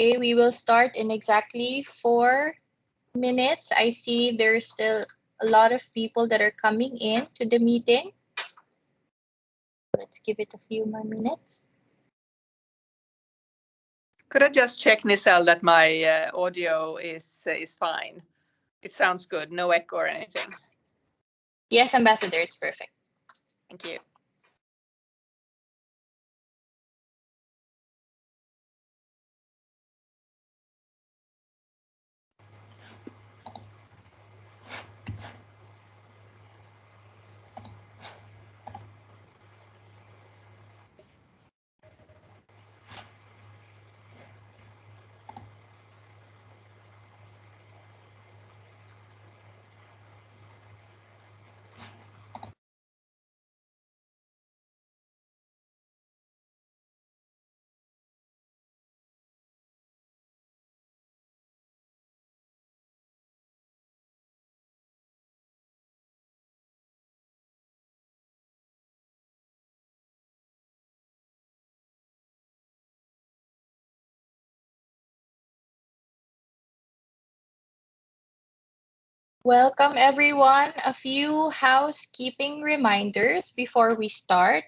Okay, we will start in exactly 4 minutes. I see there's still a lot of people that are coming in to the meeting. Let's give it a few more minutes. Could I just check, Nisal, that my audio is fine? It sounds good, no echo or anything. Yes, Ambassador, it's perfect. Thank you. Welcome, everyone. A few housekeeping reminders before we start.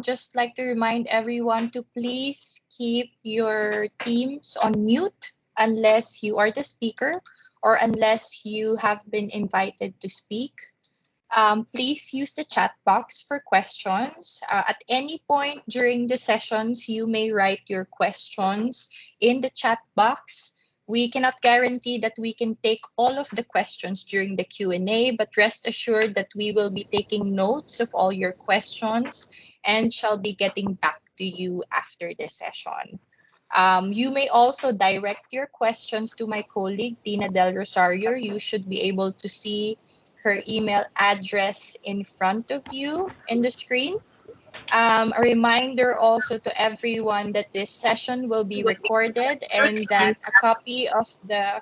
Just like to remind everyone to please keep your teams on mute unless you are the speaker or unless you have been invited to speak. Please use the chat box for questions. At any point during the sessions, you may write your questions in the chat box. We cannot guarantee that we can take all of the questions during the Q&A, but rest assured that we will be taking notes of all your questions and shall be getting back to you after the session. You may also direct your questions to my colleague, Tina Del Rosario. You should be able to see her email address in front of you in the screen. A reminder also to everyone that this session will be recorded and that a copy of the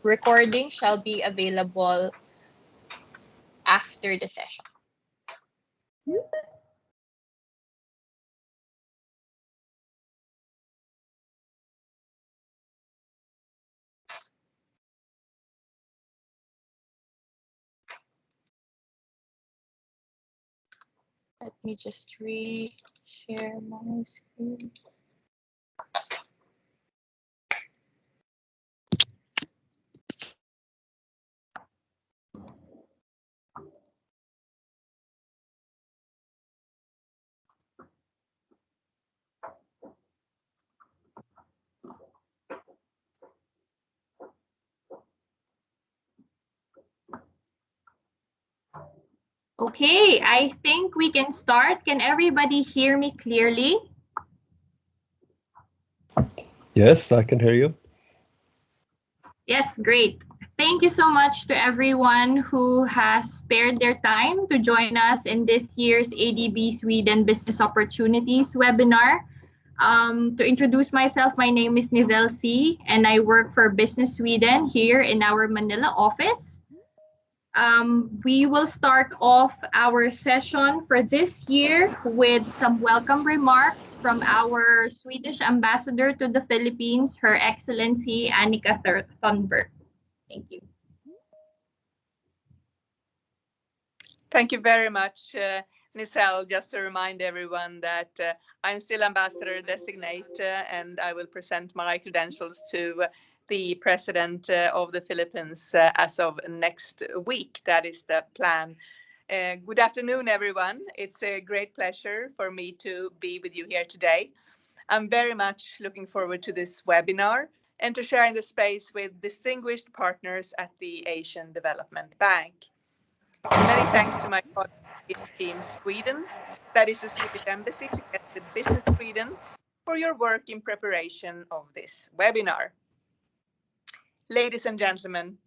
recording shall be available after the session. Let me just share my screen. Okay, I think we can start. Can everybody hear me clearly? Yes, I can hear you. Yes, great. Thank you so much to everyone who has spared their time to join us in this year's ADB Sweden Business Opportunities webinar. To introduce myself, my name is Nizel C. and I work for Business Sweden here in our Manila office. We will start off our session for this year with some welcome remarks from our Swedish ambassador to the Philippines, Her Excellency Annika Thunberg. Thank you. Thank you very much, Nisal. Just to remind everyone that I'm still ambassador designate and I will present my credentials to the president of the Philippines as of next week. That is the plan. Good afternoon, everyone. It's a great pleasure for me to be with you here today. I'm very much looking forward to this webinar and to sharing the space with distinguished partners at the Asian Development Bank. Many thanks to my colleagues in Team Sweden, that is the Swedish Embassy together with Business Sweden, for your work in preparation of this webinar. Ladies and gentlemen,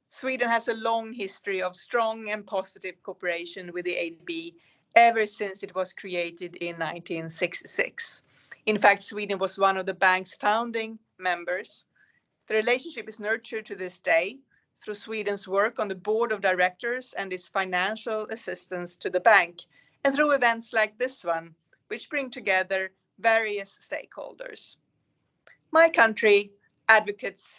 Sweden has a long history of strong and positive cooperation with the ADB ever since it was created in 1966. In fact, Sweden was one of the bank's founding members. The relationship is nurtured to this day through Sweden's work on the board of directors and its financial assistance to the bank, and through events like this one, which bring together various stakeholders. My country advocates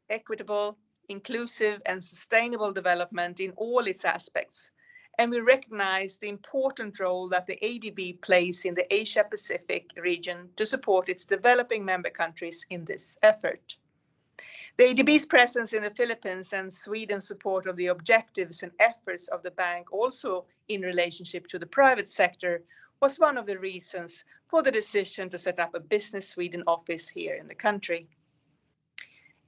equitable, inclusive and sustainable development in all its aspects. And we recognize the important role that the ADB plays in the Asia-Pacific region to support its developing member countries in this effort. The ADB's presence in the Philippines and Sweden's support of the objectives and efforts of the bank also in relationship to the private sector was one of the reasons for the decision to set up a Business Sweden office here in the country.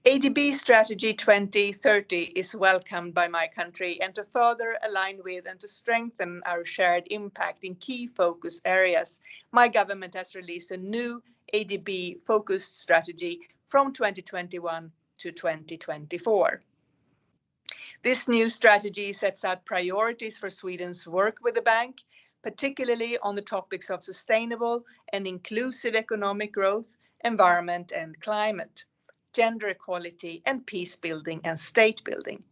ADB Strategy 2030 is welcomed by my country, and to further align with and to strengthen our shared impact in key focus areas, my government has released a new ADB focused strategy from 2021 to 2024. This new strategy sets out priorities for Sweden's work with the bank, particularly on the topics of sustainable and inclusive economic growth, environment and climate, gender equality, and peace building and state building.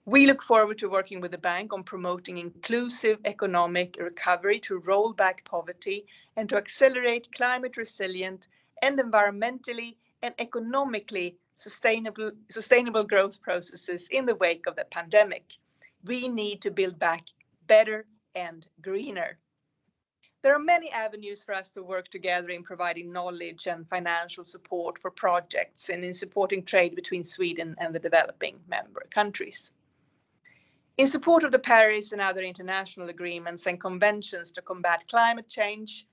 We look forward to working with the bank on promoting inclusive economic recovery to roll back poverty and to accelerate climate resilient and environmentally and economically sustainable growth processes in the wake of the pandemic. We need to build back better and greener. There are many avenues for us to work together in providing knowledge and financial support for projects and in supporting trade between Sweden and the developing member countries. In support of the Paris and other international agreements and conventions to combat climate change,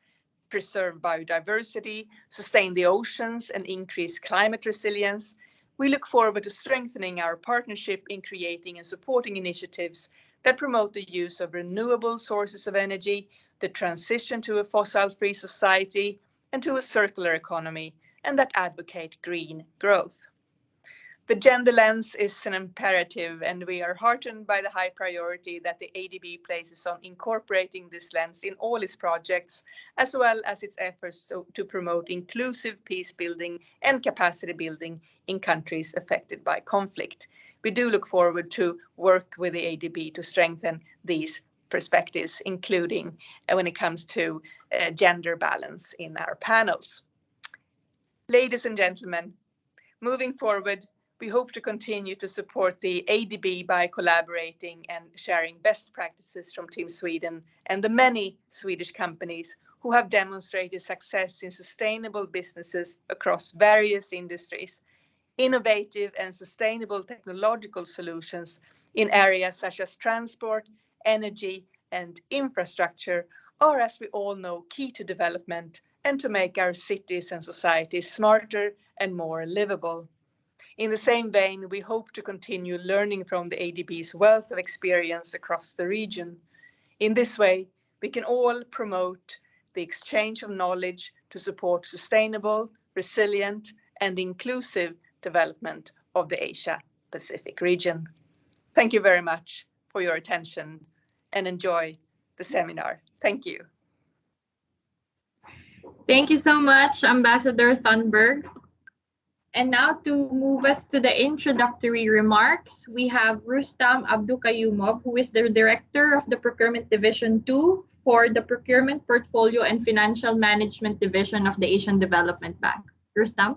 preserve biodiversity, sustain the oceans, and increase climate resilience, we look forward to strengthening our partnership in creating and supporting initiatives that promote the use of renewable sources of energy, the transition to a fossil-free society, and to a circular economy, and that advocate green growth. The gender lens is an imperative, and we are heartened by the high priority that the ADB places on incorporating this lens in all its projects, as well as its efforts to promote inclusive peace building and capacity building in countries affected by conflict. We do look forward to work with the ADB to strengthen these perspectives, including when it comes to gender balance in our panels. Ladies and gentlemen, moving forward, we hope to continue to support the ADB by collaborating and sharing best practices from Team Sweden and the many Swedish companies who have demonstrated success in sustainable businesses across various industries, innovative and sustainable technological solutions in areas such as transport, energy, and infrastructure are, as we all know, key to development and to make our cities and societies smarter and more livable. In the same vein, we hope to continue learning from the ADB's wealth of experience across the region. In this way, we can all promote the exchange of knowledge to support sustainable, resilient, and inclusive development of the Asia-Pacific region. Thank you very much for your attention and enjoy the seminar. Thank you. Thank you so much, Ambassador Thunberg. And now to move us to the introductory remarks, we have Rustam Abdukayumov, who is the Director of the Procurement Division 2 for the Procurement Portfolio and Financial Management Division of the Asian Development Bank. Rustam?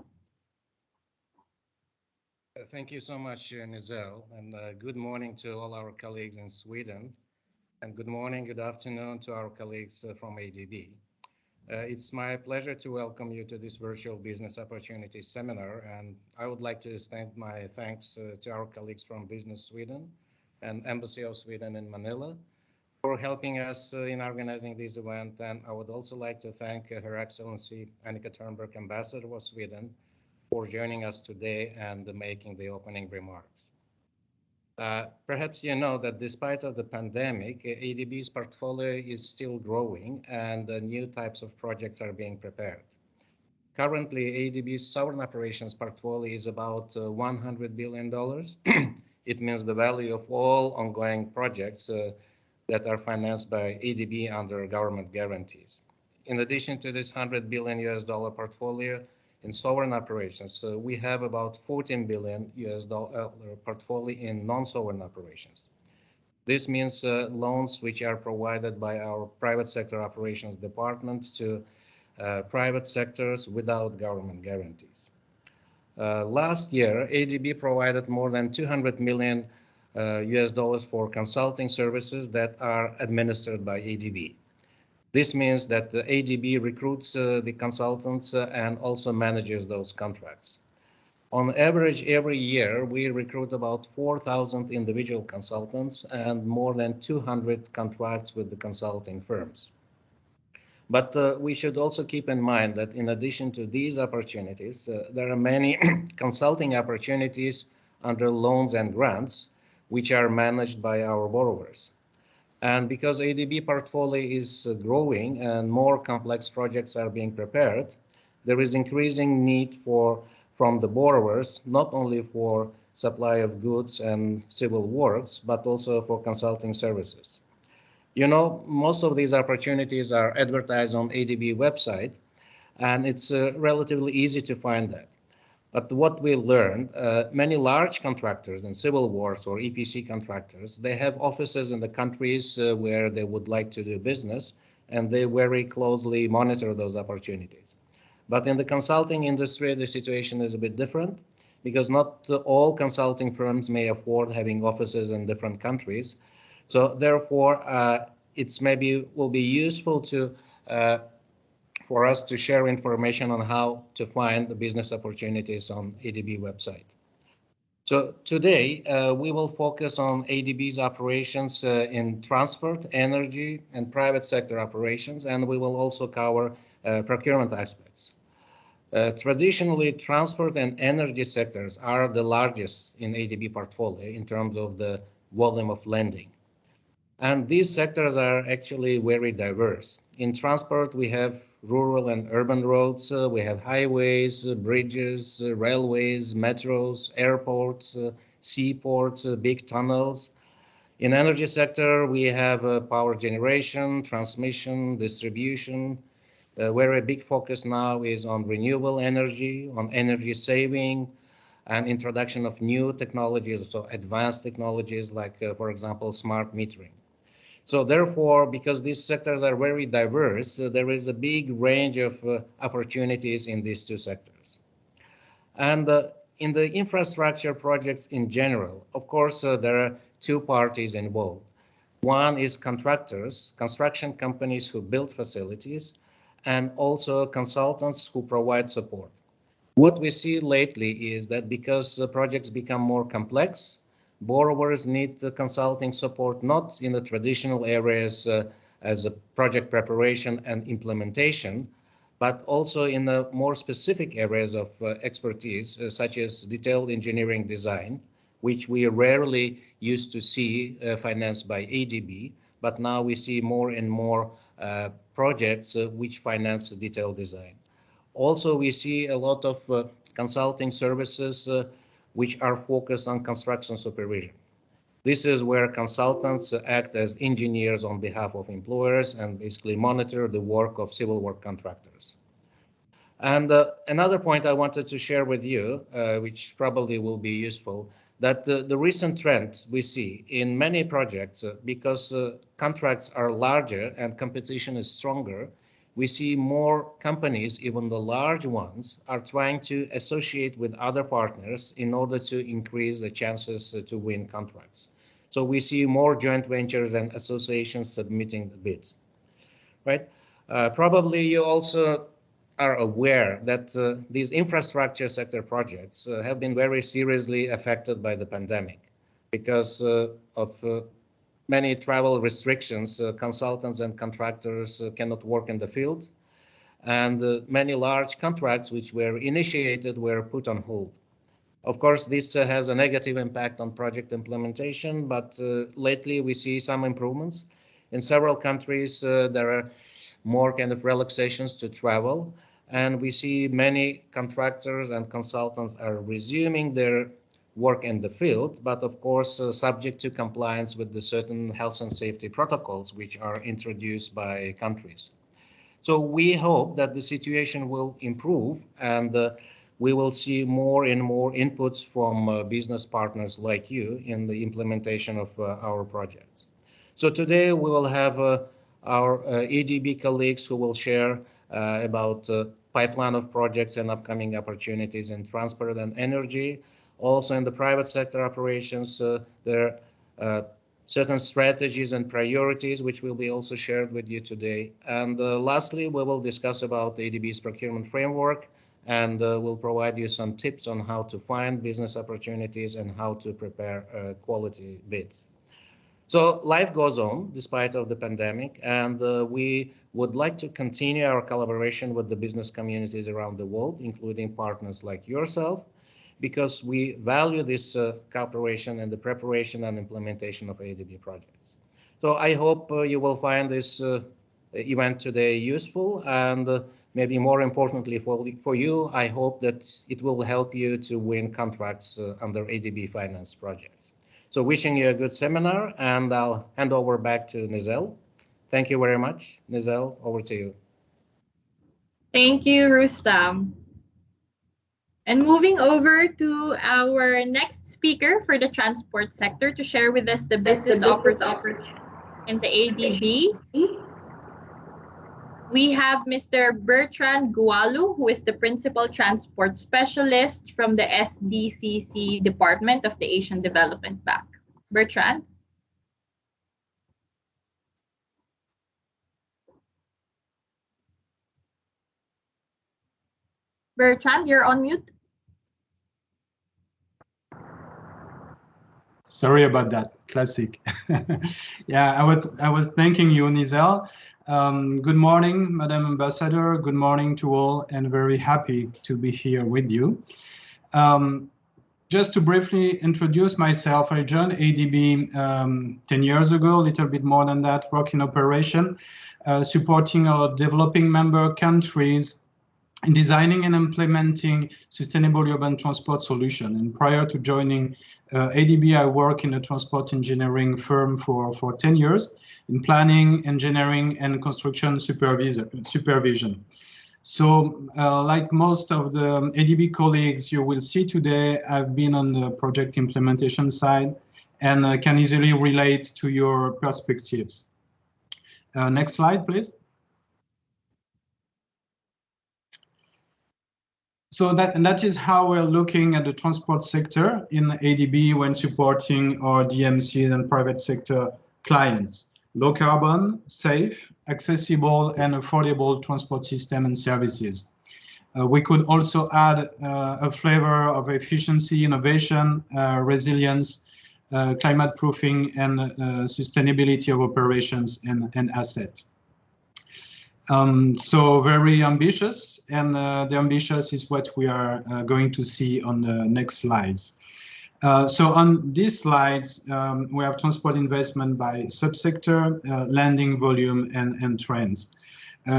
Thank you so much, Nizelle, and good morning to all our colleagues in Sweden, and good morning, good afternoon to our colleagues from ADB. It's my pleasure to welcome you to this virtual business opportunity seminar, and I would like to extend my thanks to our colleagues from Business Sweden and Embassy of Sweden in Manila for helping us in organizing this event. And I would also like to thank Her Excellency Annika Thunberg, Ambassador of Sweden, for joining us today and making the opening remarks. Perhaps you know that despite of the pandemic, ADB's portfolio is still growing and new types of projects are being prepared. Currently, ADB's sovereign operations portfolio is about $100 billion. It means the value of all ongoing projects that are financed by ADB under government guarantees. In addition to this $100 billion portfolio, in sovereign operations, we have about $14 billion portfolio in non-sovereign operations. This means loans which are provided by our private sector operations departments to private sectors without government guarantees. Last year, ADB provided more than 200 million US dollars for consulting services that are administered by ADB. This means that the ADB recruits the consultants and also manages those contracts. On average, every year, we recruit about 4,000 individual consultants and more than 200 contracts with the consulting firms. But we should also keep in mind that in addition to these opportunities, there are many consulting opportunities under loans and grants, which are managed by our borrowers. And because ADB portfolio is growing and more complex projects are being prepared, there is increasing need from the borrowers, not only for supply of goods and civil works, but also for consulting services. You know, most of these opportunities are advertised on ADB website, and it's relatively easy to find that. But what we learned, many large contractors and civil works or EPC contractors, they have offices in the countries where they would like to do business, and they very closely monitor those opportunities. But in the consulting industry, the situation is a bit different because not all consulting firms may afford having offices in different countries. So therefore, it's maybe will be useful to for us to share information on how to find the business opportunities on ADB website. So today, we will focus on ADB's operations in transport, energy, and private sector operations, and we will also cover procurement aspects. Traditionally, transport and energy sectors are the largest in ADB portfolio in terms of the volume of lending. And these sectors are actually very diverse. In transport, we have rural and urban roads, we have highways, bridges, railways, metros, airports, seaports, big tunnels. In energy sector, we have power generation, transmission, distribution. Where a big focus now is on renewable energy, on energy saving, and introduction of new technologies, so advanced technologies like, for example, smart metering. So therefore, because these sectors are very diverse, there is a big range of opportunities in these two sectors. And in the infrastructure projects in general, of course, there are two parties involved. One is contractors, construction companies who build facilities, and also consultants who provide support. What we see lately is that because projects become more complex, borrowers need the consulting support not in the traditional areas as a project preparation and implementation, but also in the more specific areas of expertise, such as detailed engineering design, which we rarely used to see financed by ADB, but now we see more and more projects which finance detailed design. Also, we see a lot of consulting services which are focused on construction supervision. This is where consultants act as engineers on behalf of employers and basically monitor the work of civil work contractors. And another point I wanted to share with you, which probably will be useful, that the recent trend we see in many projects, because contracts are larger and competition is stronger, we see more companies, even the large ones, are trying to associate with other partners in order to increase the chances to win contracts. So we see more joint ventures and associations submitting the bids, right? Probably you also are aware that these infrastructure sector projects have been very seriously affected by the pandemic because of many travel restrictions. Consultants and contractors cannot work in the field, and many large contracts which were initiated were put on hold. Of course, this has a negative impact on project implementation, but lately we see some improvements. In several countries, there are more kind of relaxations to travel, and we see many contractors and consultants are resuming their work in the field, but of course, subject to compliance with the certain health and safety protocols which are introduced by countries. So we hope that the situation will improve and we will see more and more inputs from business partners like you in the implementation of our projects. So today we will have our ADB colleagues who will share about pipeline of projects and upcoming opportunities in transport and energy. Also in the private sector operations, there are certain strategies and priorities which will be also shared with you today. And lastly, we will discuss about ADB's procurement framework, and we'll provide you some tips on how to find business opportunities and how to prepare quality bids. So life goes on despite of the pandemic, and we would like to continue our collaboration with the business communities around the world, including partners like yourself, because we value this cooperation and the preparation and implementation of ADB projects. So I hope you will find this event today useful, and maybe more importantly for you, I hope that it will help you to win contracts under ADB finance projects. So wishing you a good seminar, and I'll hand over back to Nizel. Thank you very much. Nizel, over to you. Thank you, Rustam. And moving over to our next speaker for the transport sector to share with us the business opportunity in the ADB, we have Mr. Bertrand Gualu, who is the Principal Transport Specialist from the SDCC Department of the Asian Development Bank. Bertrand? Bertrand, you're on mute. Sorry about that. Classic. Yeah, I was thanking you, Nizel. Good morning, Madam Ambassador. Good morning to all, and very happy to be here with you. Just to briefly introduce myself, I joined ADB 10 years ago, a little bit more than that, work in operation, supporting our developing member countries in designing and implementing sustainable urban transport solution. And prior to joining ADB, I worked in a transport engineering firm for 10 years in planning, engineering, and construction supervision. So like most of the ADB colleagues you will see today, I've been on the project implementation side and can easily relate to your perspectives. Next slide, please. So that is how we're looking at the transport sector in ADB when supporting our DMCs and private sector clients. Low carbon, safe, accessible, and affordable transport system and services. We could also add a flavor of efficiency, innovation, resilience, climate proofing, and sustainability of operations and asset. So very ambitious, and the ambitious is what we are going to see on the next slides. So on these slides, we have transport investment by subsector, landing volume, and trends.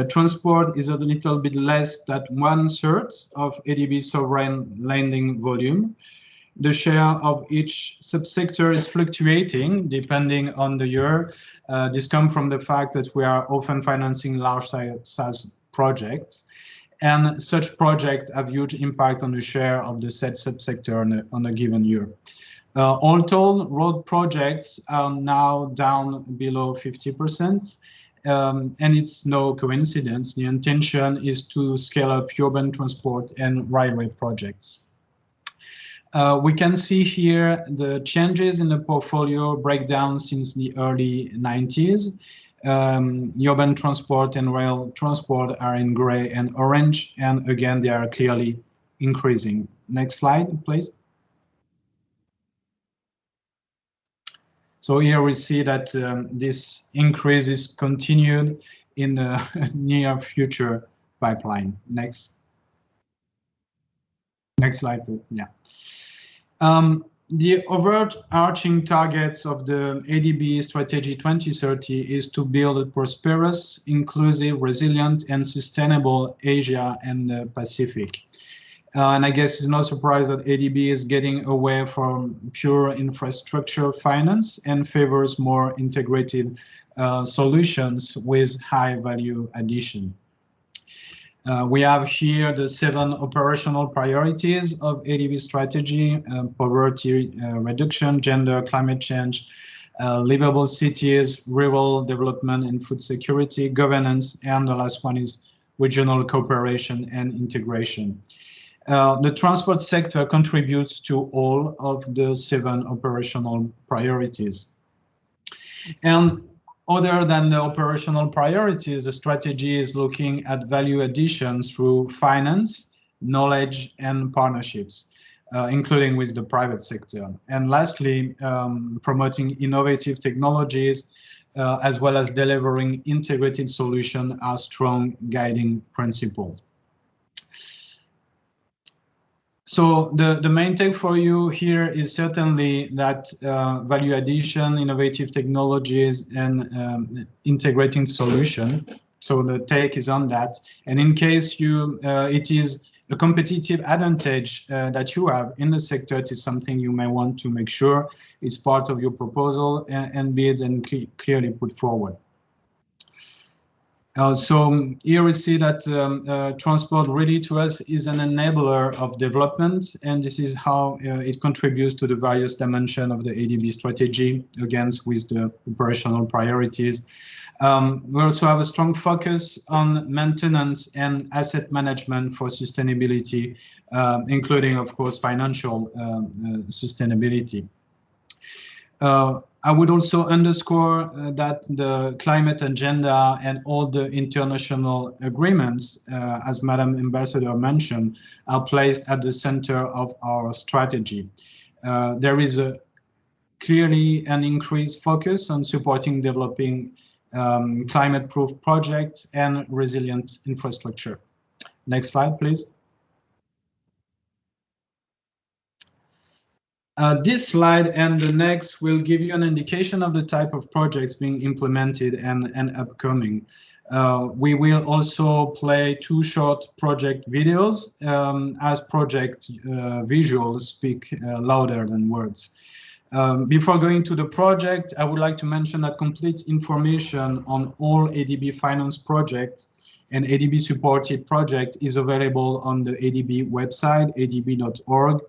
Transport is a little bit less than 1/3 of ADB sovereign landing volume. The share of each subsector is fluctuating depending on the year. This comes from the fact that we are often financing large size projects, and such projects have huge impact on the share of the said subsector on a given year. All told, road projects are now down below 50%, and it's no coincidence. The intention is to scale up urban transport and railway projects. We can see here the changes in the portfolio breakdown since the early 90s. Urban transport and rail transport are in gray and orange, and again, they are clearly increasing. Next slide, please. So here we see that this increase is continued in the near future pipeline. Next slide, please. Yeah. The overarching targets of the ADB Strategy 2030 is to build a prosperous, inclusive, resilient, and sustainable Asia and the Pacific. And I guess it's no surprise that ADB is getting away from pure infrastructure finance and favors more integrated solutions with high value addition. We have here the 7 operational priorities of ADB strategy: poverty reduction, gender, climate change, livable cities, rural development and food security, governance, and the last one is regional cooperation and integration. The transport sector contributes to all of the 7 operational priorities. And other than the operational priorities, the strategy is looking at value addition through finance, knowledge, and partnerships, including with the private sector. And lastly, promoting innovative technologies, as well as delivering integrated solutions are strong guiding principles. So the main take for you here is certainly that value addition, innovative technologies, and integrating solution. So the take is on that. And in case you, it is a competitive advantage that you have in the sector, it is something you may want to make sure it's part of your proposal and bids and clearly put forward. So here we see that transport really to us is an enabler of development, and this is how it contributes to the various dimensions of the ADB strategy, again with the operational priorities. We also have a strong focus on maintenance and asset management for sustainability, including, of course, financial sustainability. I would also underscore that the climate agenda and all the international agreements, as Madam Ambassador mentioned, are placed at the center of our strategy. There is clearly an increased focus on supporting developing climate-proof projects and resilient infrastructure. Next slide, please. This slide and the next will give you an indication of the type of projects being implemented and upcoming. We will also play 2 short project videos as project visuals speak louder than words. Before going to the project, I would like to mention that complete information on all ADB finance projects and ADB supported project is available on the ADB website, adb.org.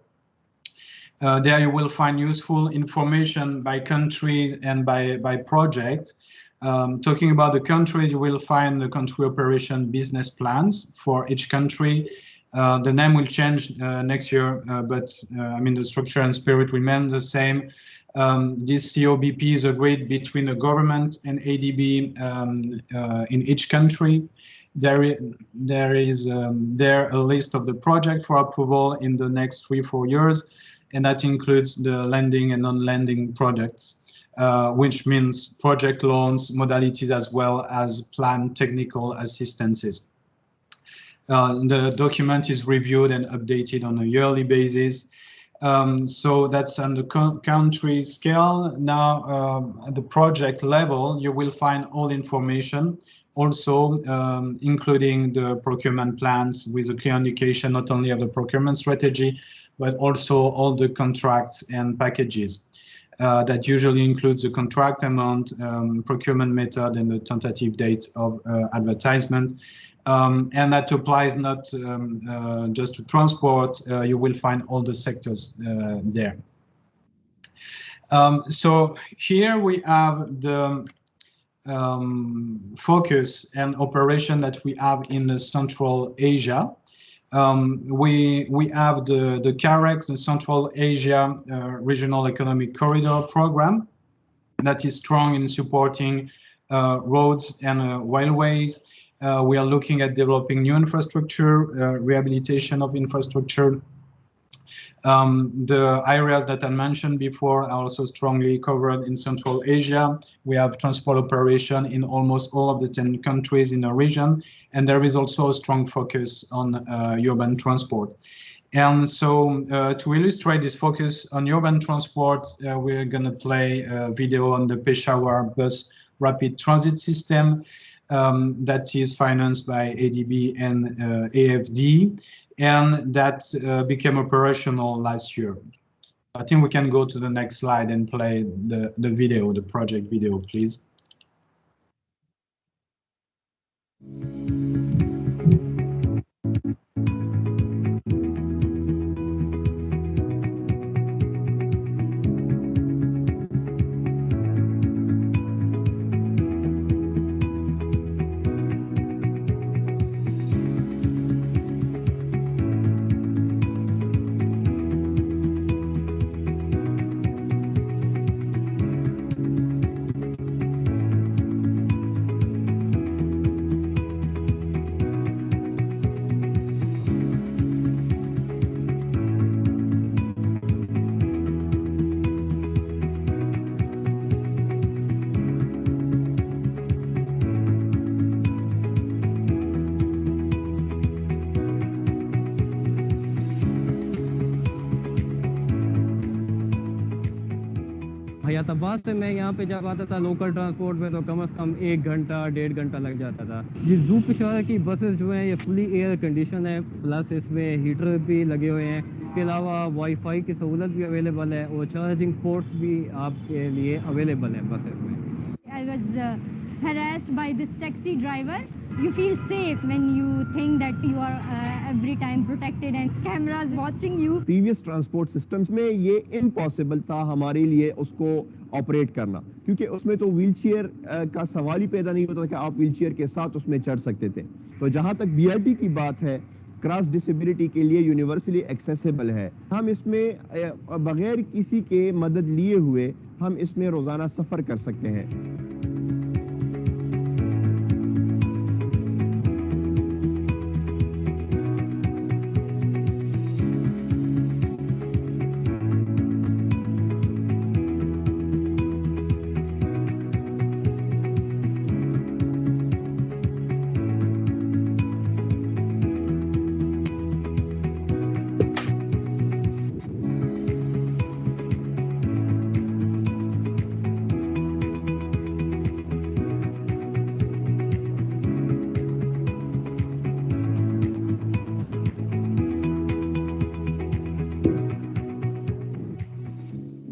There you will find useful information by countries and by project. Talking about the countries, you will find the country operation business plans for each country. The name will change next year, but I mean the structure and spirit remain the same. This COBP is agreed between the government and ADB in each country. There is a list of the project for approval in the next 3-4 years. And that includes the lending and non-lending products, which means project loans, modalities, as well as planned technical assistances. The document is reviewed and updated on a yearly basis. So that's on the country scale. Now, at the project level, you will find all information, also including the procurement plans with a clear indication not only of the procurement strategy, but also all the contracts and packages. That usually includes the contract amount, procurement method, and the tentative date of advertisement. And that applies not just to transport, you will find all the sectors there. So here we have the focus and operation that we have in Central Asia. We have the CAREX, the Central Asia Regional Economic Corridor Program, that is strong in supporting roads and railways. We are looking at developing new infrastructure, rehabilitation of infrastructure. The areas that I mentioned before are also strongly covered in Central Asia. We have transport operation in almost all of the 10 countries in the region, and there is also a strong focus on urban transport. And so to illustrate this focus on urban transport, we're going to play a video on the Peshawar bus rapid transit system that is financed by ADB and AFD, and that became operational last year. I think we can go to the next slide and play the video, the project video, please. गया था। बस से मैं यहाँ पे जब आता था लोकल ट्रांसपोर्ट में तो कम से कम 1 घंटा 1.5 घंटा लग जाता था। ये जू पेशावर की बसेस जो हैं ये फुली एयर कंडीशन है, प्लस इसमें हीटर भी लगे हुए हैं। इसके अलावा वाईफाई की सहूलत भी अवेलेबल है और चार्जिंग पोर्ट्स भी आपके लिए अवेलेबल है बसेस में। I was harassed by this taxi driver. You feel safe when you think that you are every time protected and cameras watching you. Previous transport systems में ये impossible था हमारे लिए उसको ऑपरेट करना, क्योंकि उसमें तो व्हीलचेयर का सवाल ही पैदा नहीं होता कि आप व्हीलचेयर के साथ उसमें चढ़ सकते थे। तो जहां तक BRT की बात है, क्रॉस डिसेबिलिटी के लिए यूनिवर्सली एक्सेसिबल है। हम इसमें बगैर किसी के मदद लिए हुए हम इसमें रोजाना सफर कर सकते हैं।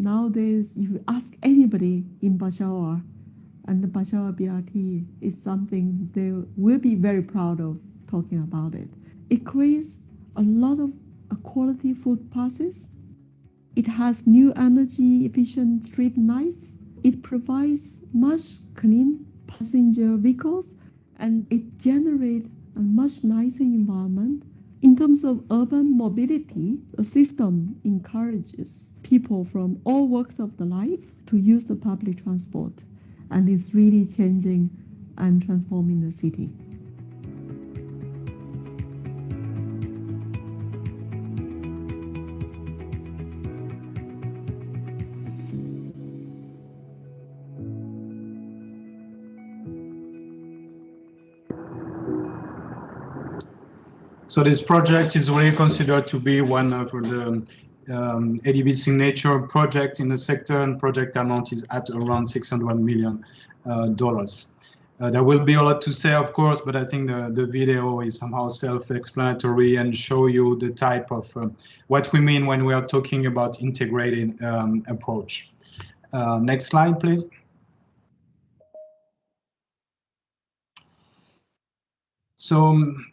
Nowadays, if you ask anybody in Peshawar, and the Peshawar BRT is something they will be very proud of talking about it. It creates a lot of quality food passes. It has new energy efficient street lights. It provides much clean passenger vehicles, and it generates a much nicer environment. In terms of urban mobility, the system encourages people from all walks of the life to use the public transport, and it's really changing and transforming the city. So this project is really considered to be one of the ADB signature project in the sector, and project amount is at around $600 million. There will be a lot to say, of course, but I think the video is somehow self-explanatory and show you the type of what we mean when we are talking about integrated approach. Next slide, please. So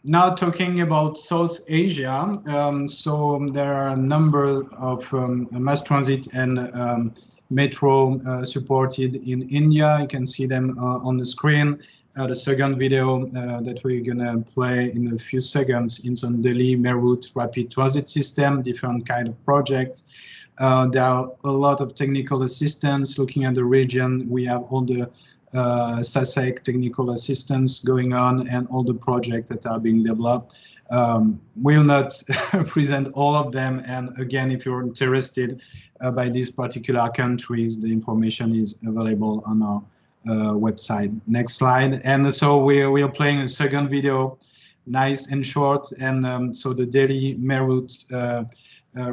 now talking about South Asia, so there are a number of mass transit and metro supported in India. You can see them on the screen. The second video that we're gonna play in a few seconds is on Delhi Meerut rapid transit system, different kind of projects. There are a lot of technical assistance looking at the region. We have all the SASEC technical assistance going on and all the projects that are being developed. We'll not present all of them, and again, if you're interested by these particular countries, the information is available on our website. Next slide. And so we are playing a second video, nice and short, and so the Delhi Meerut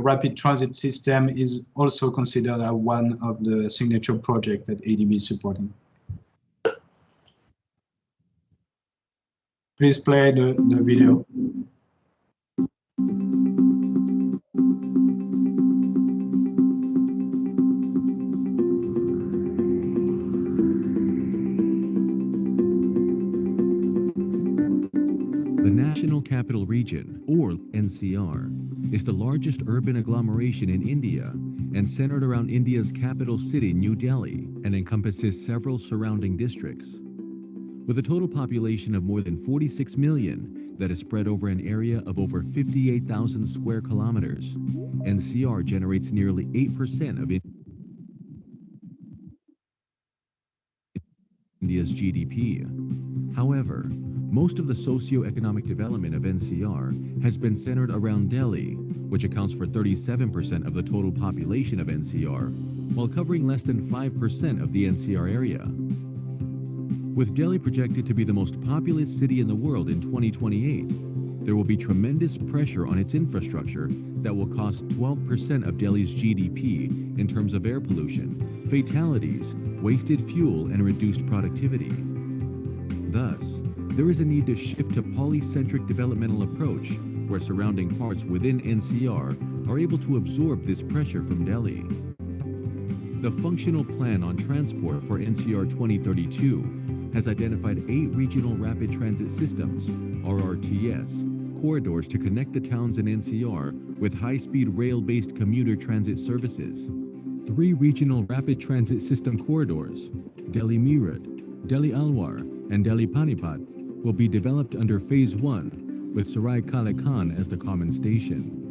rapid transit system is also considered one of the signature projects that ADB is supporting. Please play the video. The National Capital Region, or NCR, is the largest urban agglomeration in India and centered around India's capital city, New Delhi, and encompasses several surrounding districts. With a total population of more than 46 million that is spread over an area of over 58,000 square kilometers, NCR generates nearly 8% of India's GDP. However, most of the socio-economic development of NCR has been centered around Delhi, which accounts for 37% of the total population of NCR, while covering less than 5% of the NCR area. With Delhi projected to be the most populous city in the world in 2028, there will be tremendous pressure on its infrastructure that will cost 12% of Delhi's GDP in terms of air pollution, fatalities, wasted fuel, and reduced productivity. Thus, there is a need to shift to polycentric developmental approach where surrounding parts within NCR are able to absorb this pressure from Delhi. The Functional Plan on Transport for NCR 2032 has identified 8 regional rapid transit systems, RRTS, corridors to connect the towns in NCR with high-speed rail-based commuter transit services. 3 regional rapid transit system corridors, Delhi Meerut, Delhi Alwar, and Delhi Panipat, will be developed under Phase 1, with Sarai Kale Khan as the common station.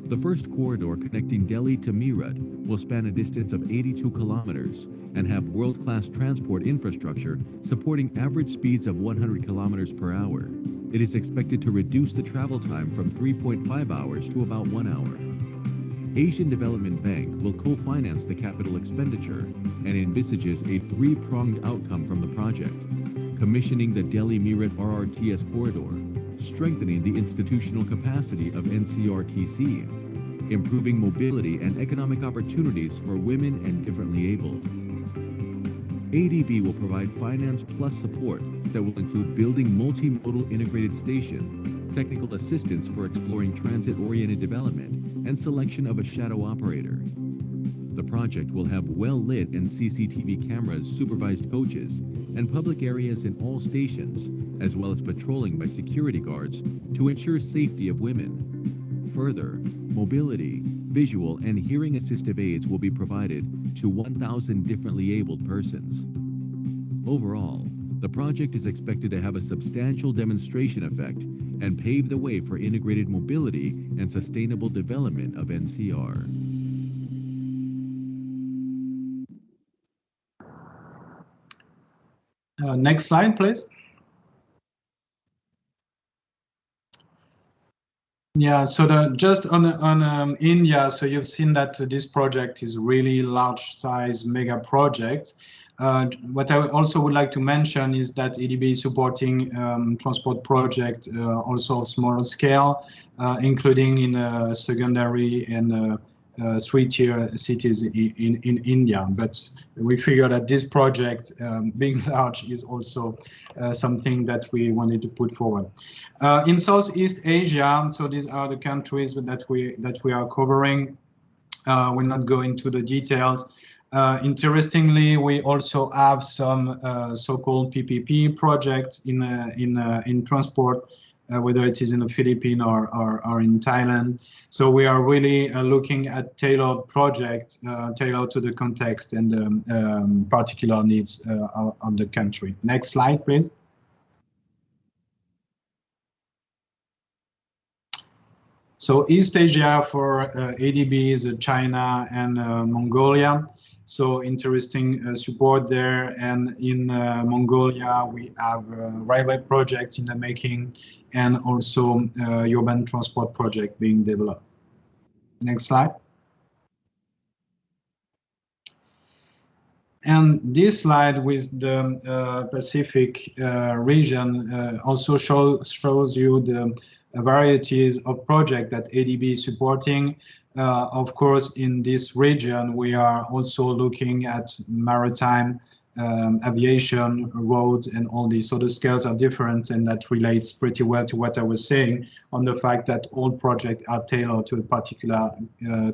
The first corridor connecting Delhi to Meerut will span a distance of 82 kilometers and have world-class transport infrastructure supporting average speeds of 100 kilometers per hour. It is expected to reduce the travel time from 3.5 hours to about 1 hour. Asian Development Bank will co-finance the capital expenditure and envisages a 3-pronged outcome from the project: commissioning the Delhi-Meerut RRTS corridor, strengthening the institutional capacity of NCRTC, improving mobility and economic opportunities for women and differently abled. ADB will provide finance plus support that will include building multimodal integrated station, technical assistance for exploring transit-oriented development, and selection of a shadow operator. The project will have well-lit and CCTV cameras supervised coaches and public areas in all stations, as well as patrolling by security guards to ensure safety of women. Further, mobility, visual, and hearing assistive aids will be provided to 1,000 differently abled persons. Overall, the project is expected to have a substantial demonstration effect and pave the way for integrated mobility and sustainable development of NCR. Next slide, please. Yeah, so just on India, so you've seen that this project is really large size mega project. What I also would like to mention is that ADB is supporting transport project also of smaller scale, including in secondary and 3-tier cities in India. But we figure that this project, being large, is also something that we wanted to put forward. In Southeast Asia, so these are the countries that we are covering. We'll not go into the details. Interestingly, we also have some so-called PPP projects in transport, whether it is in the Philippines or in Thailand. So we are really looking at tailored projects, tailored to the context and the particular needs of the country. Next slide, please. So East Asia for ADB is China and Mongolia. So interesting support there. And in Mongolia, we have railway projects in the making and also urban transport project being developed. Next slide. And this slide with the Pacific region also shows you the varieties of projects that ADB is supporting. Of course, in this region, we are also looking at maritime, aviation, roads, and all these. So the scales are different, and that relates pretty well to what I was saying on the fact that all projects are tailored to a particular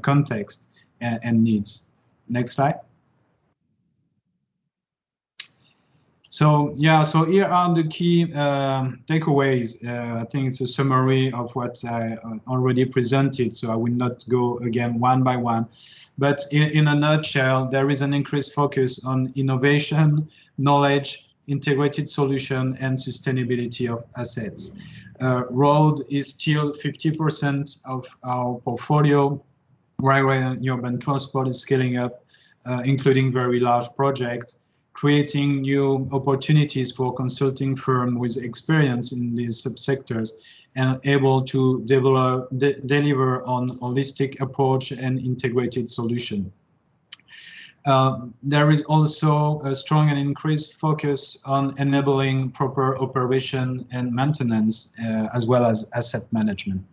context and needs. Next slide. So yeah, so here are the key takeaways. I think it's a summary of what I already presented, so I will not go again one by one. But in a nutshell, there is an increased focus on innovation, knowledge, integrated solution, and sustainability of assets. Road is still 50% of our portfolio. Railway and urban transport is scaling up, including very large projects, creating new opportunities for consulting firms with experience in these subsectors and able to deliver on holistic approach and integrated solution. There is also a strong and increased focus on enabling proper operation and maintenance, as well as asset management.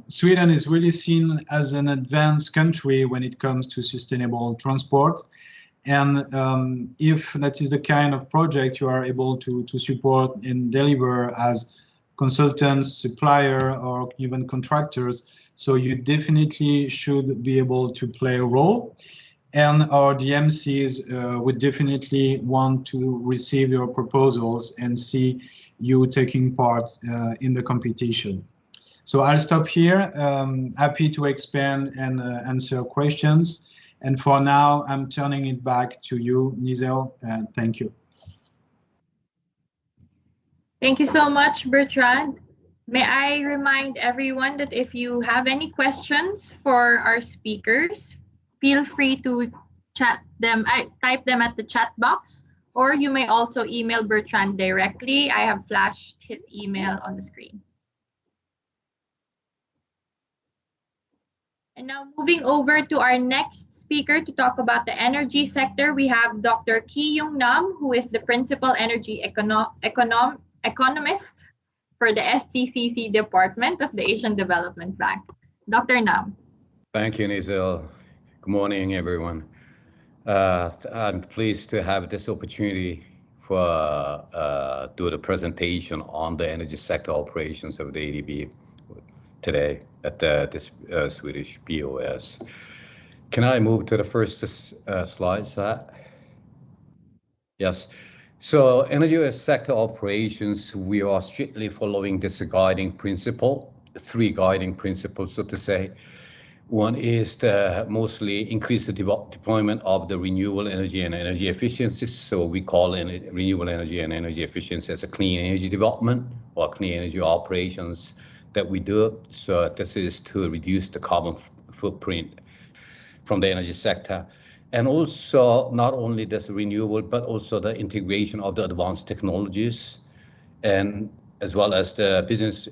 Sweden is really seen as an advanced country when it comes to sustainable transport. And if that is the kind of project you are able to support and deliver as consultants, supplier, or even contractors, so you definitely should be able to play a role. And our DMCs would definitely want to receive your proposals and see you taking part in the competition. So I'll stop here. Happy to expand and answer questions. And for now, I'm turning it back to you, Nizel. Thank you. Thank you so much, Bertrand. May I remind everyone that if you have any questions for our speakers, feel free to type them at the chat box, or you may also email Bertrand directly. I have flashed his email on the screen. And now moving over to our next speaker to talk about the energy sector, we have Dr. Ki-Yung Nam, who is the Principal Energy Economist for the STCC Department of the Asian Development Bank. Dr. Nam. Thank you, Nizel. Good morning, everyone. I'm pleased to have this opportunity for do the presentation on the energy sector operations of the ADB today at this Swedish BOS. Can I move to the first slide, Sat? Yes. So energy sector operations, we are strictly following this guiding principle, three guiding principles, so to say. One is to mostly increase the deployment of the renewable energy and energy efficiency. So we call renewable energy and energy efficiency as a clean energy development or clean energy operations that we do. So this is to reduce the carbon footprint from the energy sector. And also not only this renewable, but also the integration of the advanced technologies, and as well as the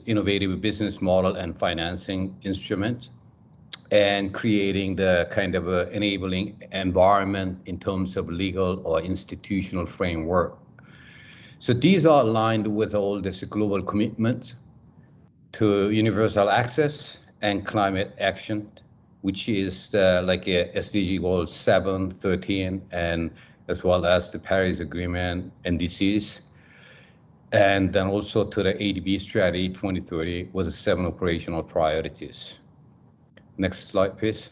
innovative business model and financing instrument, and creating the kind of enabling environment in terms of legal or institutional framework. So these are aligned with all this global commitment to universal access and climate action, which is like a SDG goal 7, 13, and as well as the Paris Agreement NDCs. And then also to the ADB strategy 2030 with the 7 operational priorities. Next slide, please.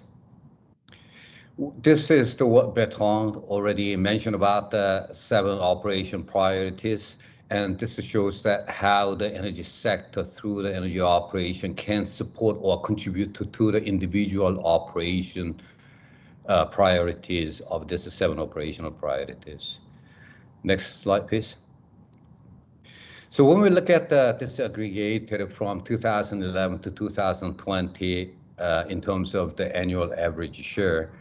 This is what Bertrand already mentioned about the 7 operation priorities. And this shows that how the energy sector through the energy operation can support or contribute to the individual operation priorities of this 7 operational priorities. Next slide, please. So when we look at this aggregated from 2011 to 2020 in terms of the annual average share,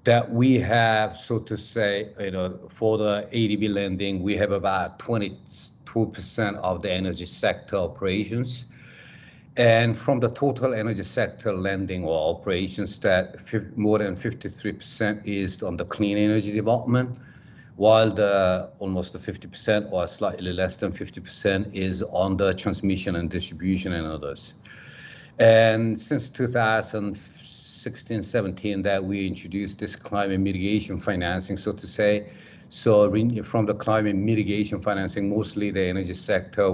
that we have, so to say, for the ADB lending, we have about 22% of the energy sector operations. And from the total energy sector lending or operations, that more than 53% is on the clean energy development, while the almost 50% or slightly less than 50% is on the transmission and distribution and others. And since 2016-17 that we introduced this climate mitigation financing, so to say. So from the climate mitigation financing, mostly the energy sector,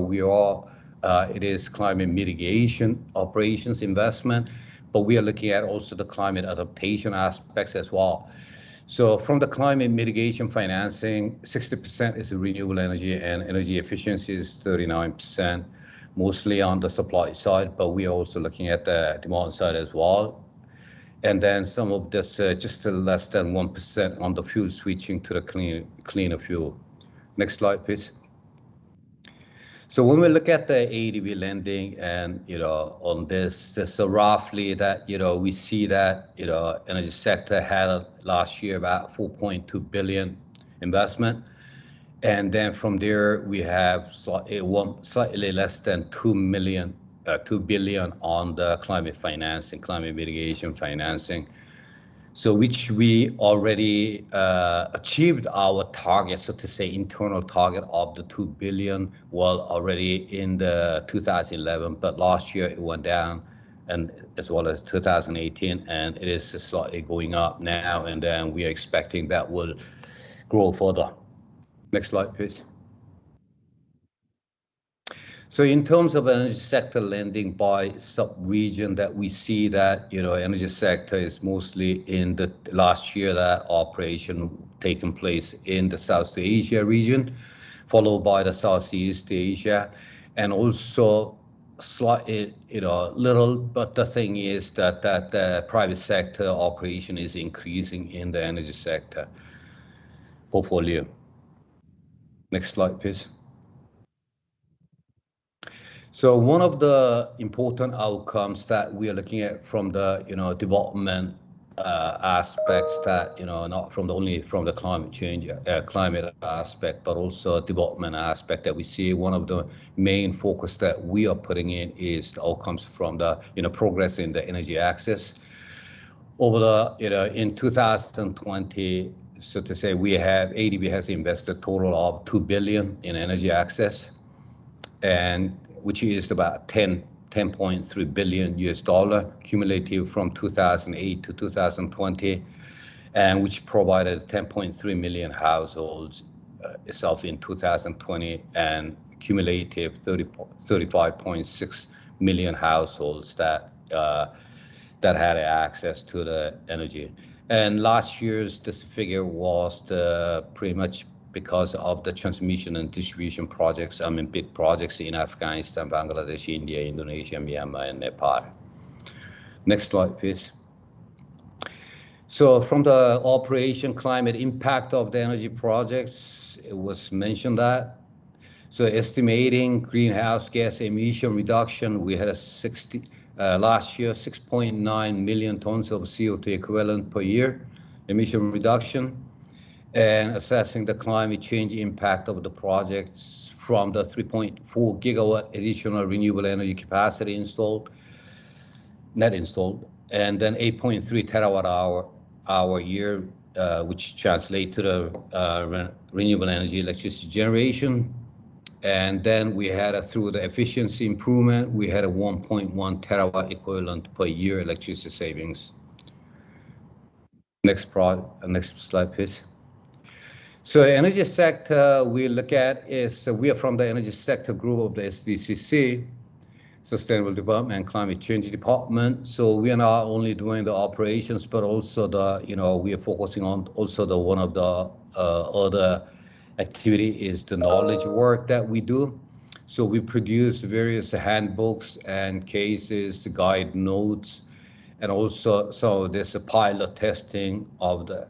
it is climate mitigation operations investment, but we are looking at also the climate adaptation aspects as well. So from the climate mitigation financing, 60% is renewable energy and energy efficiency is 39%, mostly on the supply side, but we are also looking at the demand side as well. And then some of this just less than 1% on the fuel switching to the cleaner fuel. Next slide, please. So when we look at the ADB lending and, on this, so roughly that, we see that, energy sector had last year about 4.2 billion investment. And then from there, we have slightly less than 2 billion on the climate financing, climate mitigation financing. So which we already achieved our target, so to say, internal target of the 2 billion, well, already in the 2011, but last year it went down, and as well as 2018, and it is slightly going up now, and then we are expecting that will grow further. Next slide, please. So in terms of energy sector lending by sub-region, that we see that, energy sector is mostly in the last year that operation taken place in the South Asia region, followed by the Southeast Asia, and also slightly, little, but the thing is that the private sector operation is increasing in the energy sector portfolio. Next slide, please. So one of the important outcomes that we are looking at from the development aspects, that not only from the climate change climate aspect, but also development aspect, that we see one of the main focus that we are putting in is the outcomes from the progress in the energy access. Over the in 2020, so to say, ADB has invested a total of 2 billion in energy access, and which is about 10.3 billion US dollar cumulative from 2008 to 2020, and which provided 10.3 million households itself in 2020, and cumulative 35.6 million households that had access to the energy. And last year's this figure was pretty much because of the transmission and distribution projects, big projects in Afghanistan, Bangladesh, India, Indonesia, Myanmar, and Nepal. Next slide, please. So from the operation climate impact of the energy projects, it was mentioned that. So estimating greenhouse gas emission reduction, we had last year 6.9 million tons of CO2 equivalent per year emission reduction. And assessing the climate change impact of the projects from the 3.4 gigawatt additional renewable energy capacity net installed, and then 8.3 terawatt hour year, which translate to the renewable energy electricity generation. And then we had through the efficiency improvement, we had a 1.1 terawatt equivalent per year electricity savings. Next slide, please. So energy sector we look at is, we are from the energy sector group of the SDCC, Sustainable Development and Climate Change Department. So we are not only doing the operations, but also we are focusing on also one of the other activity is the knowledge work that we do. So we produce various handbooks and cases, guide notes, and also so there's a pilot testing of the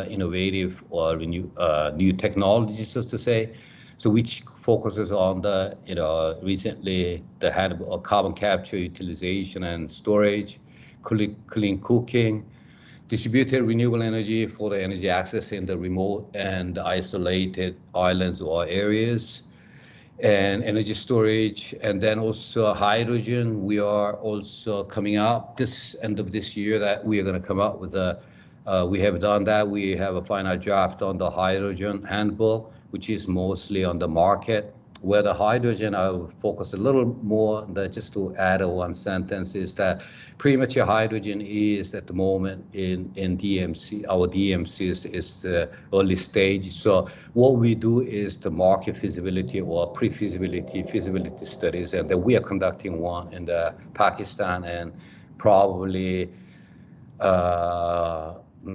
innovative or new technologies, so to say. So which focuses on the recently the carbon capture, utilization and storage, clean cooking, distributed renewable energy for the energy access in the remote and isolated islands or areas, and energy storage, and then also hydrogen. We are also coming out this end of this year that we are going to come out with we have done that. We have a final draft on the hydrogen handbook, which is mostly on the market. Where the hydrogen, I will focus a little more, just to add one sentence, is that pretty much hydrogen is at the moment in DMC, our DMCs is the early stage. So what we do is the market feasibility or pre-feasibility, feasibility studies, and we are conducting one in Pakistan, and probably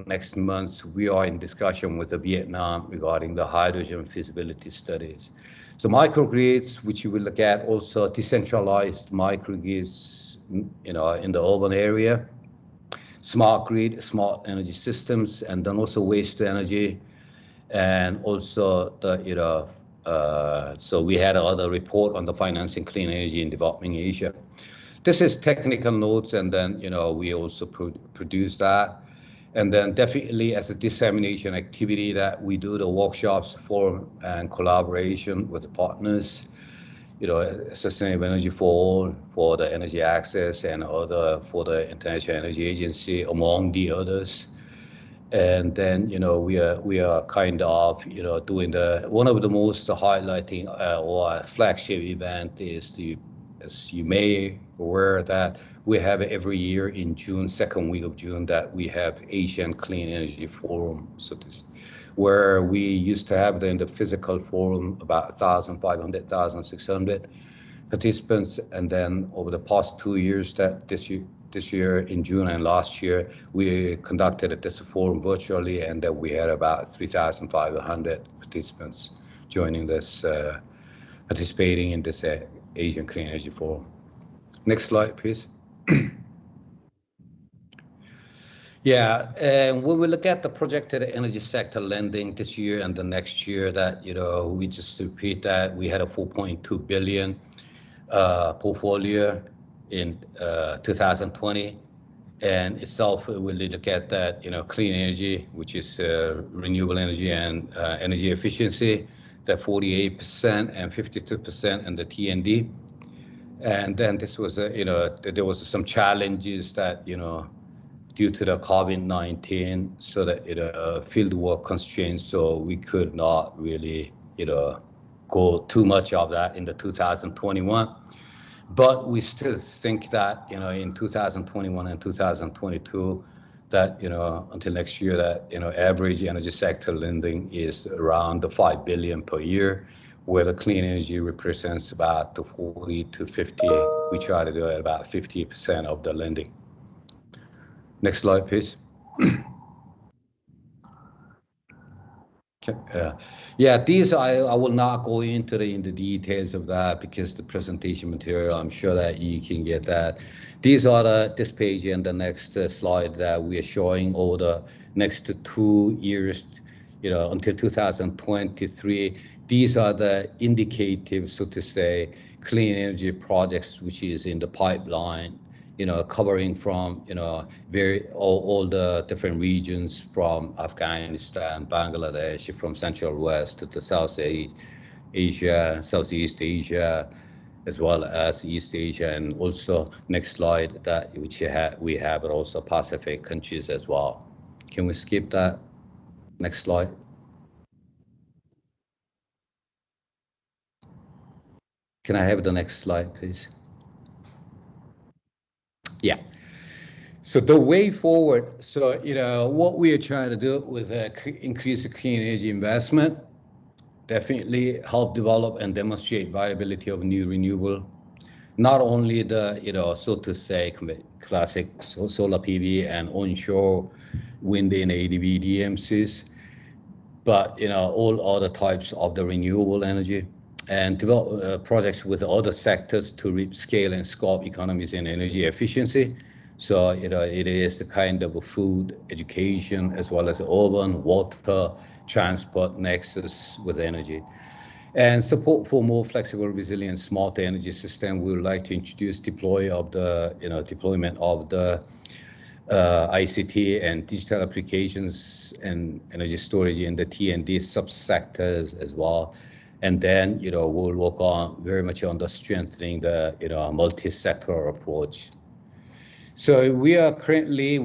next month we are in discussion with Vietnam regarding the hydrogen feasibility studies. So microgrids, which you will look at, also decentralized microgrids, in the urban area, smart grid, smart energy systems, and then also waste to energy, and also the so we had another report on the financing clean energy in developing Asia. This is technical notes, and then we also produce that. And then definitely as a dissemination activity that we do the workshops, forum, and collaboration with the partners. sustainable energy for all, for the energy access, and other for the International Energy Agency, among the others. And then we are kind of doing one of the most highlighting or flagship event is as you may aware that we have every year in June, second week of June, that we have Asian Clean Energy Forum, where we used to have in the physical forum about 1,500, 1,600 participants, and then over the past 2 years, this year in June and last year, we conducted this forum virtually, and then we had about 3,500 participants joining this, participating in this Asian Clean Energy Forum. Next slide, please. Yeah, and when we look at the projected energy sector lending this year and the next year, that we just repeat that we had a 4.2 billion portfolio in 2020, and itself when we look at that clean energy, which is renewable energy and energy efficiency, that 48% and 52% in the T&D. And then this was there was some challenges that due to the COVID-19, so that field work constraints, so we could not really go too much of that in the 2021. But we still think that in 2021 and 2022, that until next year, that average energy sector lending is around the 5 billion per year, where the clean energy represents about the 40 to 50. We try to do it about 50% of the lending. Next slide, please. Yeah, these I will not go into the details of that, because the presentation material, I'm sure that you can get that. These are this page and the next slide that we are showing over the next 2 years, until 2023. These are the indicative, so to say, clean energy projects which is in the pipeline, covering from all the different regions, from Afghanistan, Bangladesh, from Central West to South Asia, Southeast Asia, as well as East Asia, and also next slide that we have also Pacific countries as well. Can we skip that? Next slide. Can I have the next slide, please? Yeah. So the way forward, so what we are trying to do with increase the clean energy investment, definitely help develop and demonstrate viability of new renewable, not only the so to say classic solar PV and onshore wind in ADB DMCs, but all other types of the renewable energy, and develop projects with other sectors to reap scale and scope economies in energy efficiency. So it is the kind of a food, education, as well as urban, water, transport nexus with energy. And support for more flexible, resilient, smart energy system. We would like to introduce deployment of the ICT and digital applications and energy storage in the T&D subsectors as well. And then, we'll work on very much on the strengthening the, multi-sector approach. So we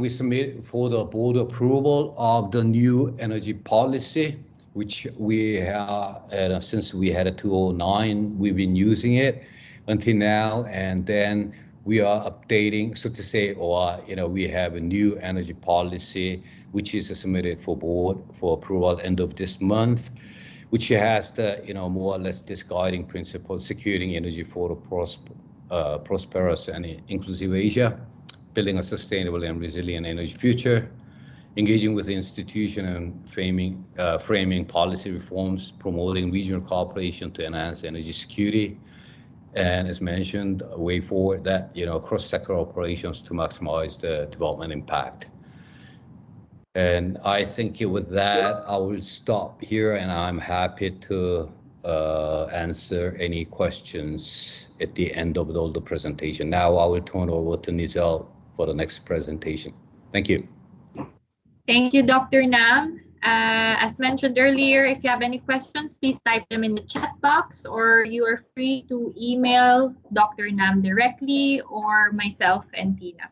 submit for the board approval of the new energy policy, which we have, since we had a 2009, we've been using it until now. And then we are updating, so to say, or, we have a new energy policy, which is submitted for board for approval end of this month, which has the, more or less this guiding principle, securing energy for a prosperous and inclusive Asia, building a sustainable and resilient energy future, engaging with the institution and framing policy reforms, promoting regional cooperation to enhance energy security, and as mentioned, a way forward that, cross-sector operations to maximize the development impact. And I think with that, I will stop here, and I'm happy to answer any questions at the end of all the presentation. Now I will turn over to Nizal for the next presentation. Thank you. Thank you, Dr. Nam. As mentioned earlier, if you have any questions, please type them in the chat box, or you are free to email Dr. Nam directly or myself and Tina.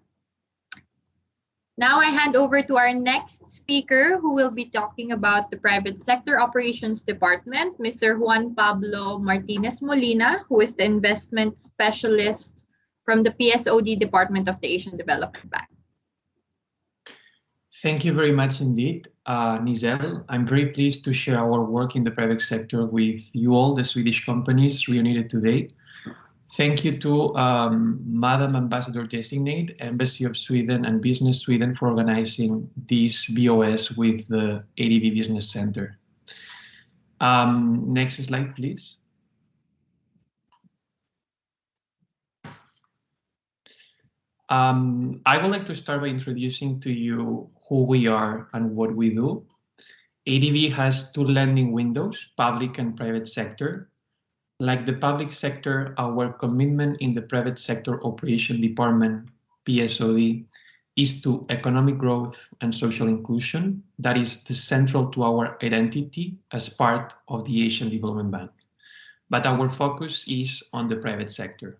Now I hand over to our next speaker, who will be talking about the Private Sector Operations Department, Mr. Juan Pablo Martinez Molina, who is the investment specialist from the PSOD Department of the Asian Development Bank. Thank you very much indeed, Nizel. I'm very pleased to share our work in the private sector with you all, the Swedish companies reunited today. Thank you to Madam Ambassador Designate, Embassy of Sweden and Business Sweden for organizing this BOS with the ADB Business Center. Next slide, please. I would like to start by introducing to you who we are and what we do. ADB has two lending windows, public and private sector. Like the public sector, our commitment in the private sector operation department, PSOD, is to economic growth and social inclusion. That is central to our identity as part of the Asian Development Bank. But our focus is on the private sector.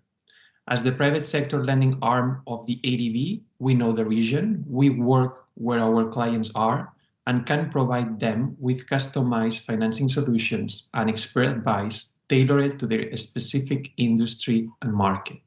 As the private sector lending arm of the ADB, we know the region, we work where our clients are, and can provide them with customized financing solutions and expert advice tailored to their specific industry and market.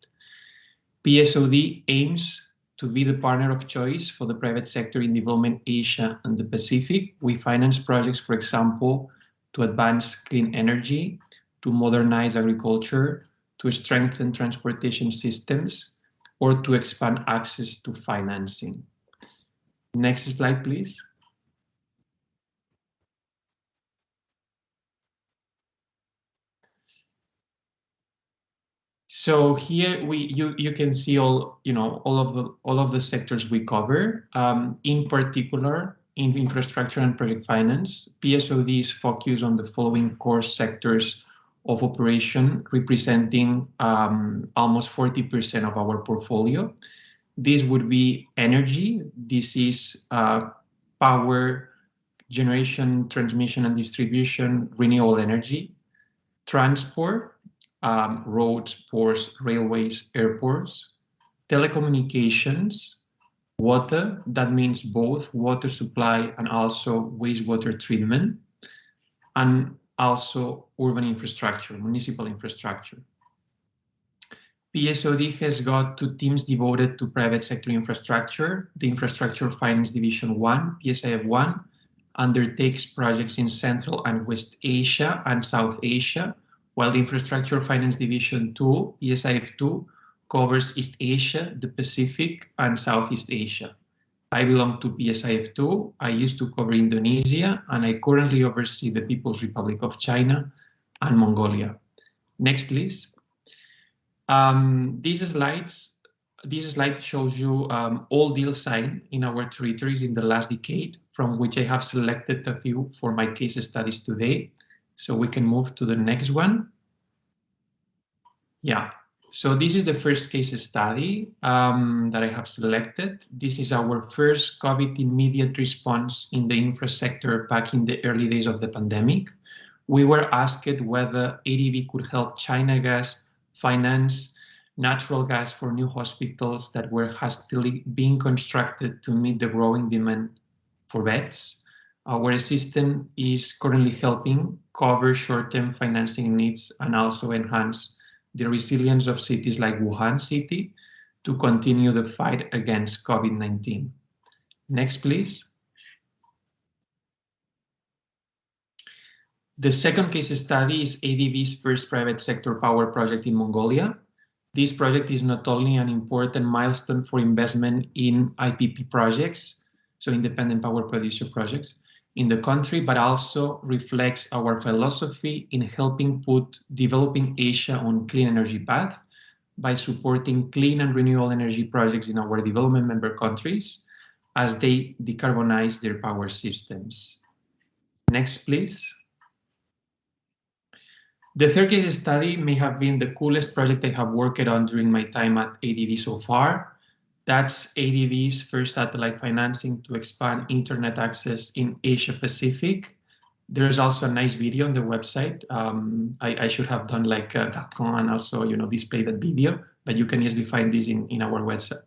PSOD aims to be the partner of choice for the private sector in development Asia and the Pacific. We finance projects, for example, to advance clean energy, to modernize agriculture, to strengthen transportation systems, or to expand access to financing. Next slide, please. So here you can see all of the sectors we cover. In particular, in infrastructure and project finance, PSOD is focused on the following core sectors of operation, representing almost 40% of our portfolio. This would be energy. This is power generation, transmission and distribution, renewable energy, transport, roads, ports, railways, airports, telecommunications, water, that means both water supply and also wastewater treatment, and also urban infrastructure, municipal infrastructure. PSOD has got two teams devoted to private sector infrastructure. The Infrastructure Finance Division 1, PSIF 1, undertakes projects in Central and West Asia and South Asia, while the Infrastructure Finance Division 2, PSIF 2, covers East Asia, the Pacific, and Southeast Asia. I belong to PSIF 2. I used to cover Indonesia, and I currently oversee the People's Republic of China and Mongolia. Next, please. This slide shows you all deals signed in our territories in the last decade, from which I have selected a few for my case studies today. So we can move to the next one. Yeah, so this is the first case study that I have selected. This is our first COVID immediate response in the infra sector back in the early days of the pandemic. We were asked whether ADB could help China Gas finance natural gas for new hospitals that were hastily being constructed to meet the growing demand for beds. Our assistant is currently helping cover short-term financing needs and also enhance the resilience of cities like Wuhan City to continue the fight against COVID-19. Next, please. The second case study is ADB's first private sector power project in Mongolia. This project is not only an important milestone for investment in IPP projects, so independent power producer projects, in the country, but also reflects our philosophy in helping put developing Asia on clean energy path by supporting clean and renewable energy projects in our development member countries as they decarbonize their power systems. Next, please. The third case study may have been the coolest project I have worked on during my time at ADB so far. That's ADB's first satellite financing to expand internet access in Asia Pacific. There's also a nice video on the website. I should have done like Bertrand and also display that video, but you can easily find this in our website.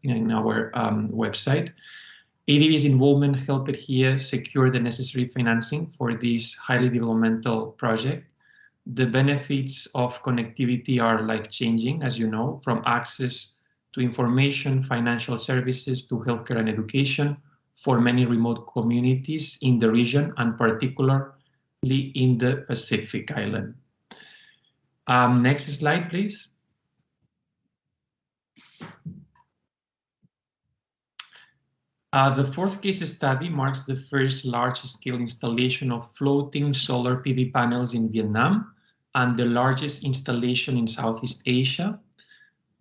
ADB's involvement helped here secure the necessary financing for this highly developmental project. The benefits of connectivity are life-changing, as you know, from access to information, financial services, to healthcare and education for many remote communities in the region, and particularly in the Pacific Island. Next slide, please. The fourth case study marks the first large-scale installation of floating solar PV panels in Vietnam and the largest installation in Southeast Asia.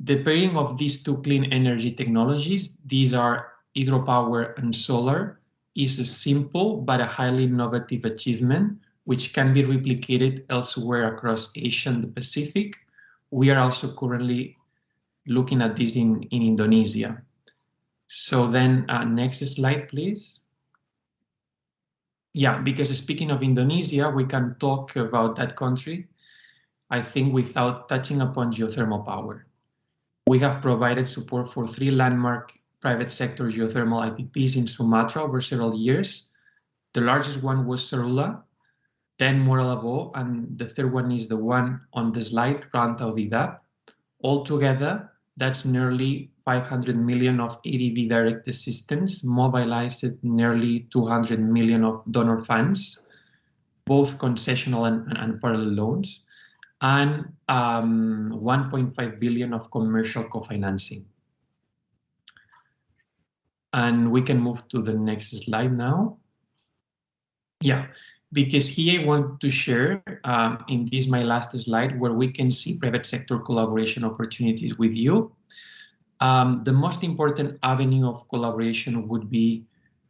The pairing of these two clean energy technologies, these are hydropower and solar, is a simple but a highly innovative achievement which can be replicated elsewhere across Asia and the Pacific. We are also currently looking at this in Indonesia. So then next slide, please. Yeah, because speaking of Indonesia, we can talk about that country, I think, without touching upon geothermal power. We have provided support for 3 landmark private sector geothermal IPPs in Sumatra over several years. The largest one was Serula, then Moralabo, and the third one is the one on the slide, Rantau Didap. Altogether, that's nearly 500 million of ADB direct assistance, mobilized nearly 200 million of donor funds, both concessional and parallel loans, and 1.5 billion of commercial co-financing. And we can move to the next slide now. Yeah, because here I want to share in this my last slide where we can see private sector collaboration opportunities with you. The most important avenue of collaboration would be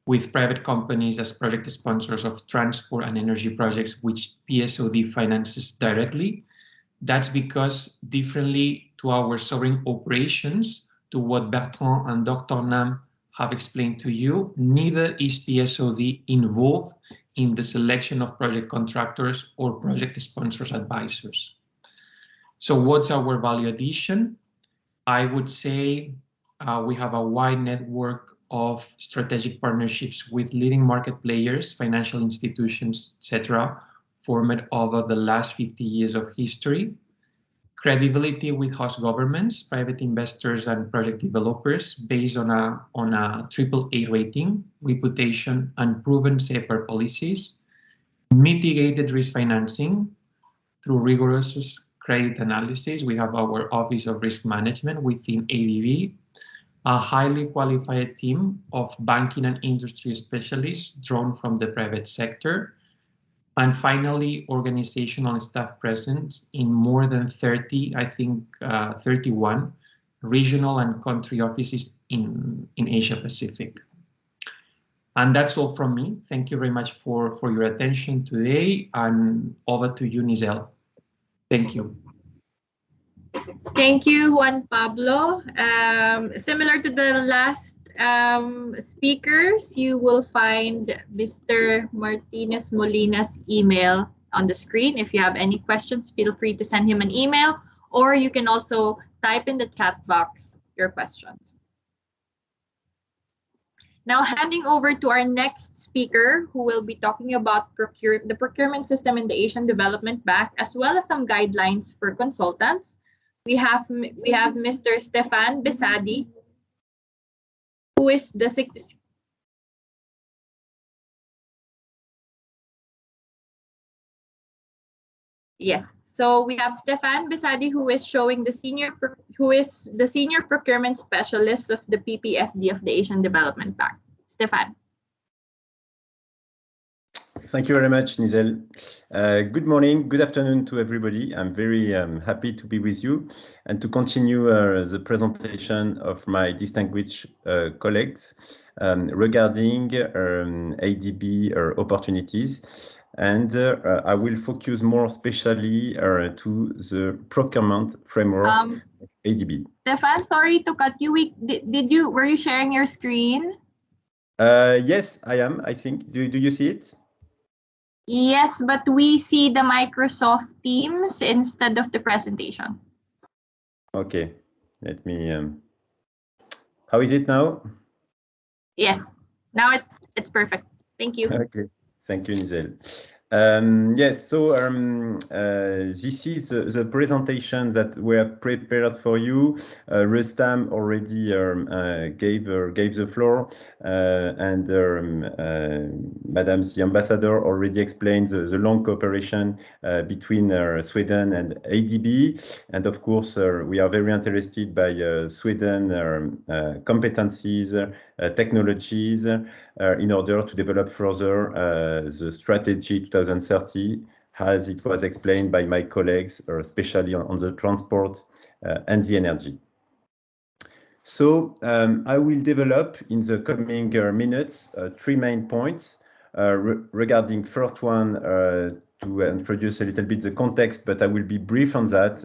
with private companies as project sponsors of transport and energy projects which PSOD finances directly. That's because, differently to our sovereign operations, to what Bertrand and Dr. Nam have explained to you, neither is PSOD involved in the selection of project contractors or project sponsors advisors. So what's our value addition? I would say we have a wide network of strategic partnerships with leading market players, financial institutions, etc., formed over the last 50 years of history. Credibility with host governments, private investors, and project developers based on a AAA rating, reputation, and proven safer policies. Mitigated risk financing through rigorous credit analysis. We have our Office of Risk Management within ADB, a highly qualified team of banking and industry specialists drawn from the private sector. And finally, organizational staff presence in more than 30, I think 31 regional and country offices in Asia Pacific. And that's all from me. Thank you very much for your attention today, and over to you, Nizel. Thank you. Thank you, Juan Pablo. Similar to the last speakers, you will find Mr. Martinez Molina's email on the screen. If you have any questions, feel free to send him an email, or you can also type in the chat box your questions. Now, handing over to our next speaker, who will be talking about the procurement system in the Asian Development Bank, as well as some guidelines for consultants. We have Mr. Stefan Besadi, who is the So we have Stefan Besadi, who is the senior procurement specialist of the PPFD of the Asian Development Bank. Stefan. Thank you very much, Nizel. Good morning, good afternoon to everybody. I'm very happy to be with you and to continue the presentation of my distinguished colleagues regarding ADB opportunities. And I will focus more especially to the procurement framework of ADB. Stefan, sorry to cut you. Were you sharing your screen? Yes, I am, I think. Do you see it? Yes, but we see the Microsoft Teams instead of the presentation. Okay, let me, how is it now? Yes, now it's perfect. Thank you. Okay, thank you, Nizel. Yes, so this is the presentation that we have prepared for you. Rustam already gave the floor, and Madam the Ambassador already explained the long cooperation between Sweden and ADB. And of course, we are very interested by Sweden competencies, technologies, in order to develop further the strategy 2030, as it was explained by my colleagues, especially on the transport and the energy. So I will develop in the coming minutes 3 main points regarding first one to introduce a little bit the context, but I will be brief on that,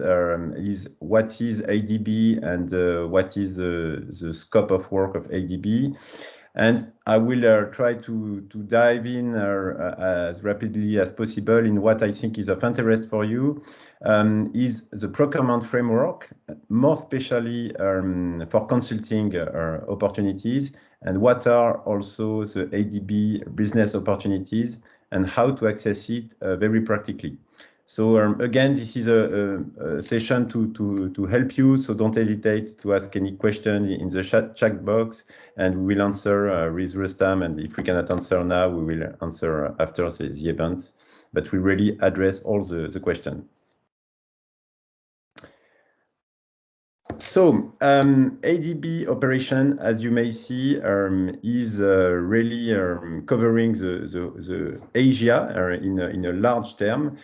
is what is ADB and what is the scope of work of ADB. And I will try to dive in as rapidly as possible in what I think is of interest for you, is the procurement framework, more especially for consulting opportunities, and what are also the ADB business opportunities and how to access it very practically. So again, this is a session to help you, so don't hesitate to ask any question in the chat box, and we will answer with Rustam, and if we cannot answer now, we will answer after the event, but we really address all the questions. So ADB operation, as you may see, is really covering the Asia in a large term,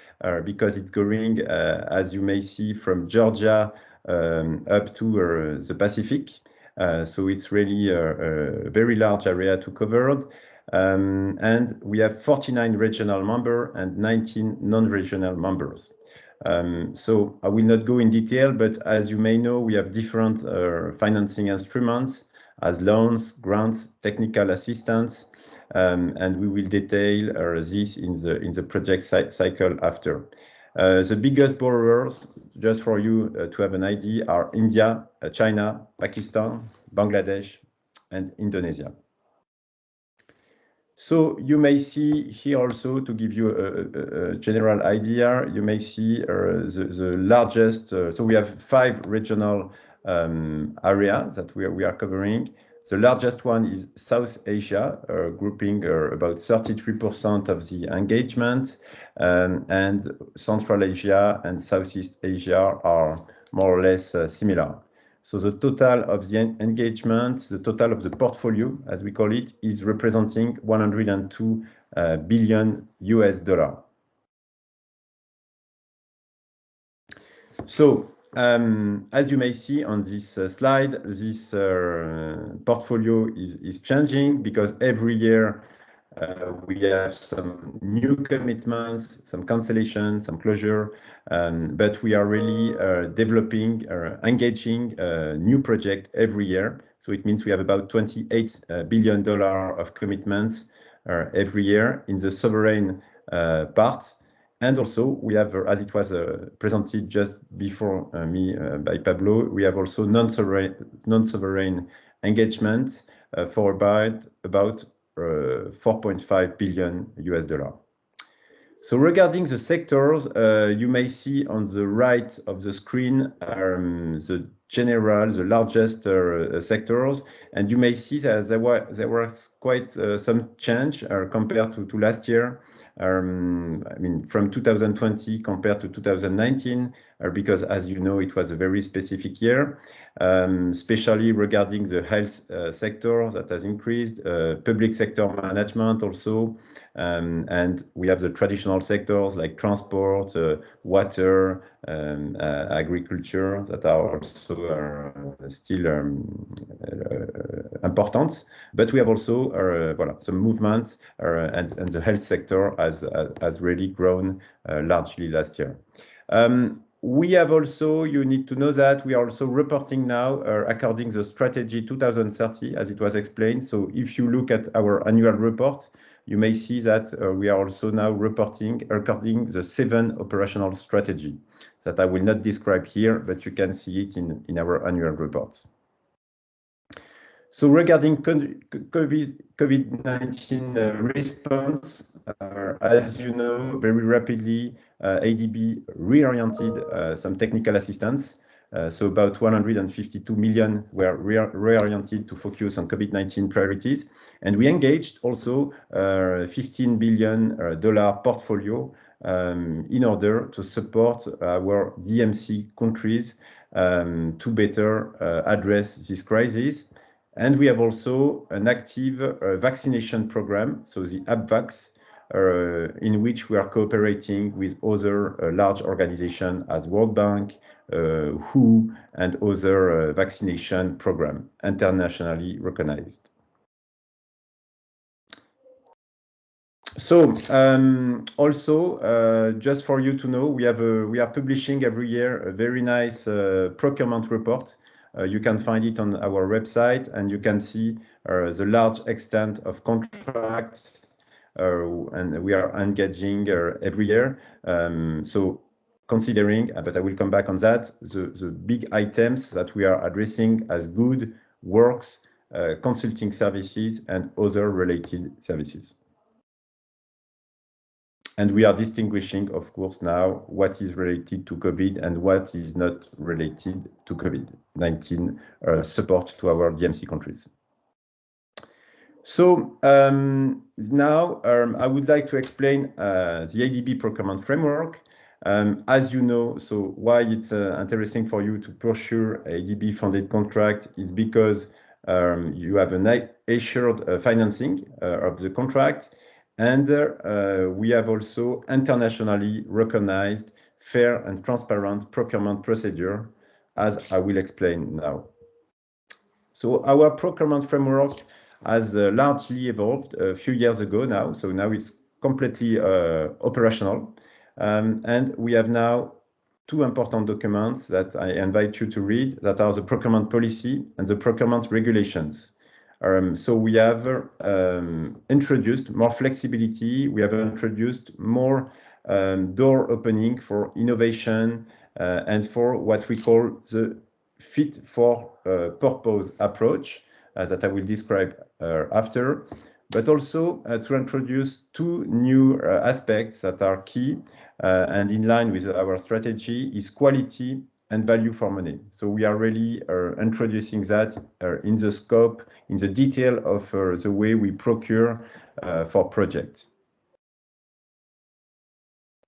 because it's going, as you may see, from Georgia up to the Pacific. So it's really a very large area to cover. And we have 49 regional members and 19 non-regional members. So I will not go in detail, but as you may know, we have different financing instruments as loans, grants, technical assistance, and we will detail this in the project cycle after. The biggest borrowers, just for you to have an idea, are India, China, Pakistan, Bangladesh, and Indonesia. So you may see here also, to give you a general idea, you may see the largest, so we have 5 regional areas that we are covering. The largest one is South Asia, grouping about 33% of the engagement, and Central Asia and Southeast Asia are more or less similar. So the total of the engagement, the total of the portfolio, as we call it, is representing $102 billion US. So as you may see on this slide, this portfolio is changing because every year we have some new commitments, some cancellation, some closure, but we are really developing or engaging new project every year. So it means we have about $28 billion of commitments every year in the sovereign parts. And also we have, as it was presented just before me by Pablo, we have also non-sovereign engagement for about $4.5 billion US. So regarding the sectors, you may see on the right of the screen the largest sectors, and you may see that there was quite some change compared to last year. I mean, from 2020 compared to 2019, because as you know, it was a very specific year, especially regarding the health sector that has increased, public sector management also, and we have the traditional sectors like transport, water, agriculture that are also still important, but we have also some movements, and the health sector has really grown largely last year. We have also, you need to know that we are also reporting now according to the strategy 2030, as it was explained. So if you look at our annual report, you may see that we are also now reporting according the 7 operational strategy that I will not describe here, but you can see it in our annual reports. So regarding COVID-19 response, as you know, very rapidly, ADB reoriented some technical assistance. So about 152 million were reoriented to focus on COVID-19 priorities. And we engaged also $15 billion portfolio in order to support our DMC countries to better address this crisis. And we have also an active vaccination program, so the ABVAX, in which we are cooperating with other large organizations as World Bank, WHO, and other vaccination program internationally recognized. So also, just for you to know, we are publishing every year a very nice procurement report. You can find it on our website, and you can see the large extent of contracts, and we are engaging every year. So considering, but I will come back on that, the big items that we are addressing as good works, consulting services, and other related services. And we are distinguishing, of course, now what is related to COVID and what is not related to COVID-19 support to our DMC countries. So now I would like to explain the ADB procurement framework. As you know, so why it's interesting for you to pursue ADB funded contract is because you have an assured financing of the contract. And we have also internationally recognized fair and transparent procurement procedure, as I will explain now. So our procurement framework has largely evolved a few years ago now. So now it's completely operational. And we have now 2 important documents that I invite you to read that are the procurement policy and the procurement regulations. So we have introduced more flexibility. We have introduced more door opening for innovation and for what we call the fit for purpose approach that I will describe after, but also to introduce 2 new aspects that are key and in line with our strategy is quality and value for money. So we are really introducing that in the scope, in the detail of the way we procure for projects.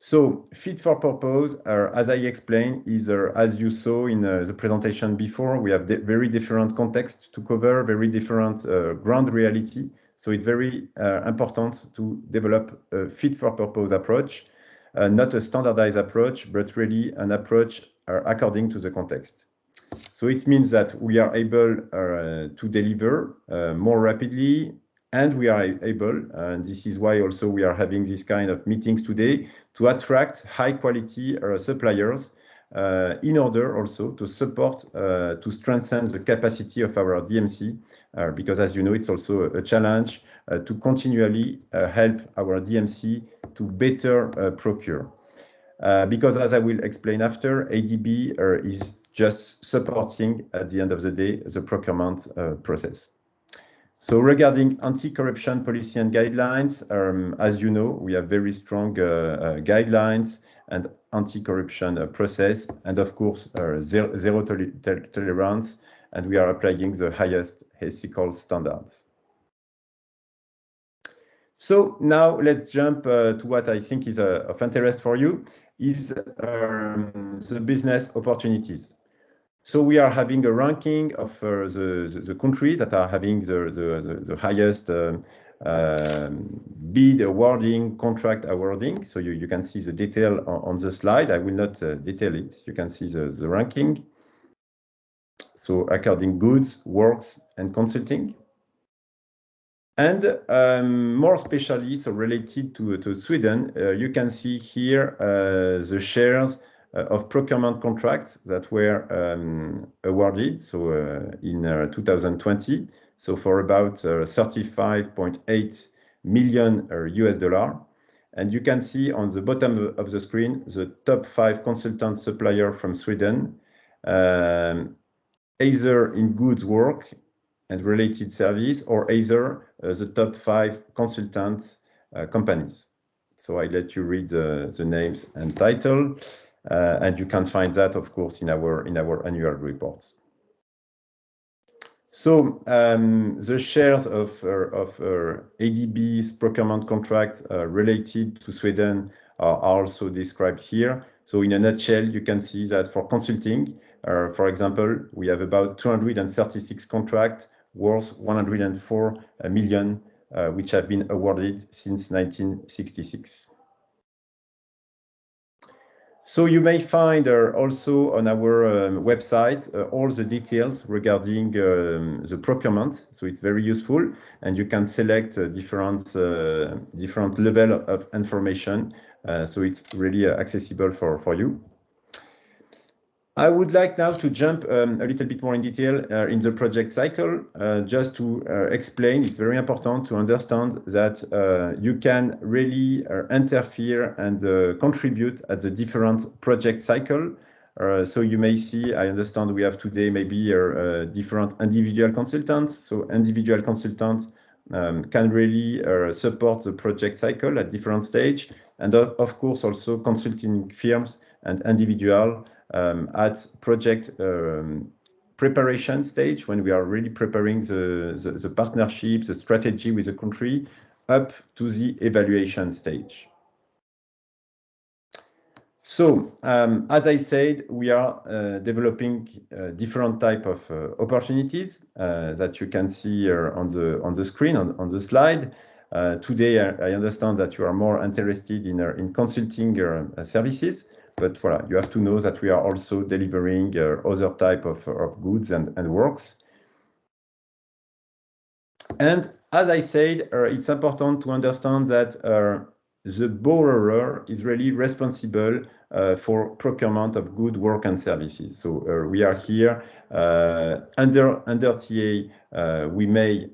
So fit for purpose, as I explained, is as you saw in the presentation before, we have very different context to cover, very different ground reality. So it's very important to develop a fit for purpose approach, not a standardized approach, but really an approach according to the context. So it means that we are able to deliver more rapidly, and we are able, and this is why also we are having this kind of meetings today, to attract high quality suppliers in order also to support, to strengthen the capacity of our DMC, because as you know, it's also a challenge to continually help our DMC to better procure. Because as I will explain after, ADB is just supporting, at the end of the day, the procurement process. So regarding anti-corruption policy and guidelines, as you know, we have very strong guidelines and anti-corruption process, and of course, zero tolerance, and we are applying the highest ethical standards. So now let's jump to what I think is of interest for you, is the business opportunities. So we are having a ranking of the countries that are having the highest bid awarding, contract awarding. So you can see the detail on the slide. I will not detail it. You can see the ranking. So according goods, works, and consulting. And more especially, so related to Sweden, you can see here the shares of procurement contracts that were awarded, so in 2020, so for about 35.8 million US dollar. And you can see on the bottom of the screen the top 5 consultant supplier from Sweden, either in goods work and related service, or either the top 5 consultant companies. So I let you read the names and title, and you can find that, of course, in our annual reports. So the shares of ADB's procurement contracts related to Sweden are also described here. So in a nutshell, you can see that for consulting, for example, we have about 236 contracts worth 104 million, which have been awarded since 1966. So you may find also on our website all the details regarding the procurement. So it's very useful, and you can select different level of information. So it's really accessible for you. I would like now to jump a little bit more in detail in the project cycle, just to explain. It's very important to understand that you can really interfere and contribute at the different project cycle. So you may see, I understand we have today maybe different individual consultants. So individual consultants can really support the project cycle at different stage. And of course also consulting firms and individual at project preparation stage, when we are really preparing the partnership, the strategy with the country, up to the evaluation stage. So, as I said, we are developing different type of opportunities that you can see here on the screen, on the slide. Today, I understand that you are more interested in consulting services. But voilà, you have to know that we are also delivering other type of goods and works. And as I said, it's important to understand that the borrower is really responsible for procurement of good work and services. So we are here under TA. We may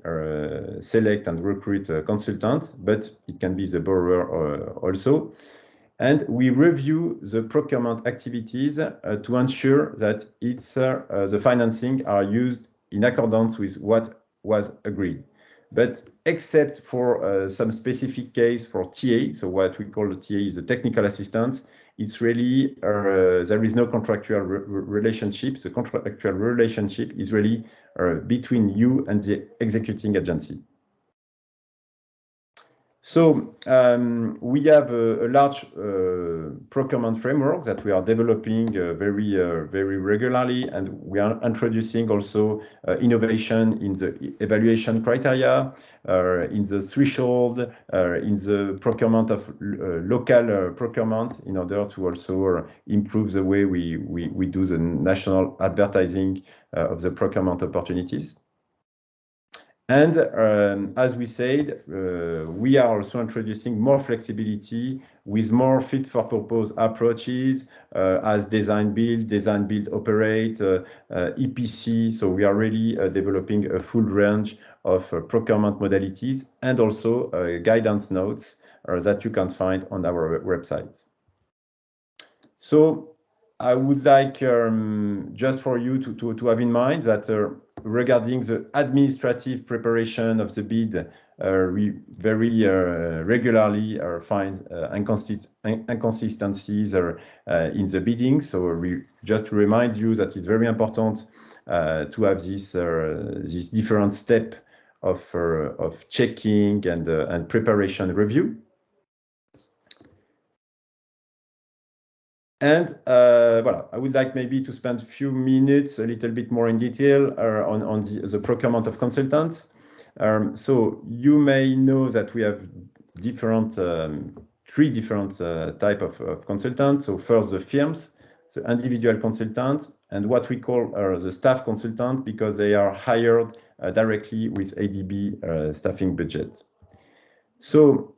select and recruit a consultant, but it can be the borrower also. And we review the procurement activities to ensure that the financing are used in accordance with what was agreed. But except for some specific case for TA, so what we call the TA is the technical assistance, it's really, there is no contractual relationship. The contractual relationship is really between you and the executing agency. So we have a large procurement framework that we are developing very regularly, and we are introducing also innovation in the evaluation criteria, in the threshold, in the procurement of local procurement, in order to also improve the way we do the national advertising of the procurement opportunities. And as we said, we are also introducing more flexibility with more fit-for-purpose approaches as design build, operate, EPC. So we are really developing a full range of procurement modalities and also guidance notes that you can find on our website. So I would like just for you to have in mind that regarding the administrative preparation of the bid, we very regularly find inconsistencies in the bidding. So we just remind you that it's very important to have this different step of checking and preparation review. And voilà, I would like maybe to spend a few minutes, a little bit more in detail on the procurement of consultants. So you may know that we have three different type of consultants. So first, the firms, the individual consultants, and what we call the staff consultant, because they are hired directly with ADB staffing budget. So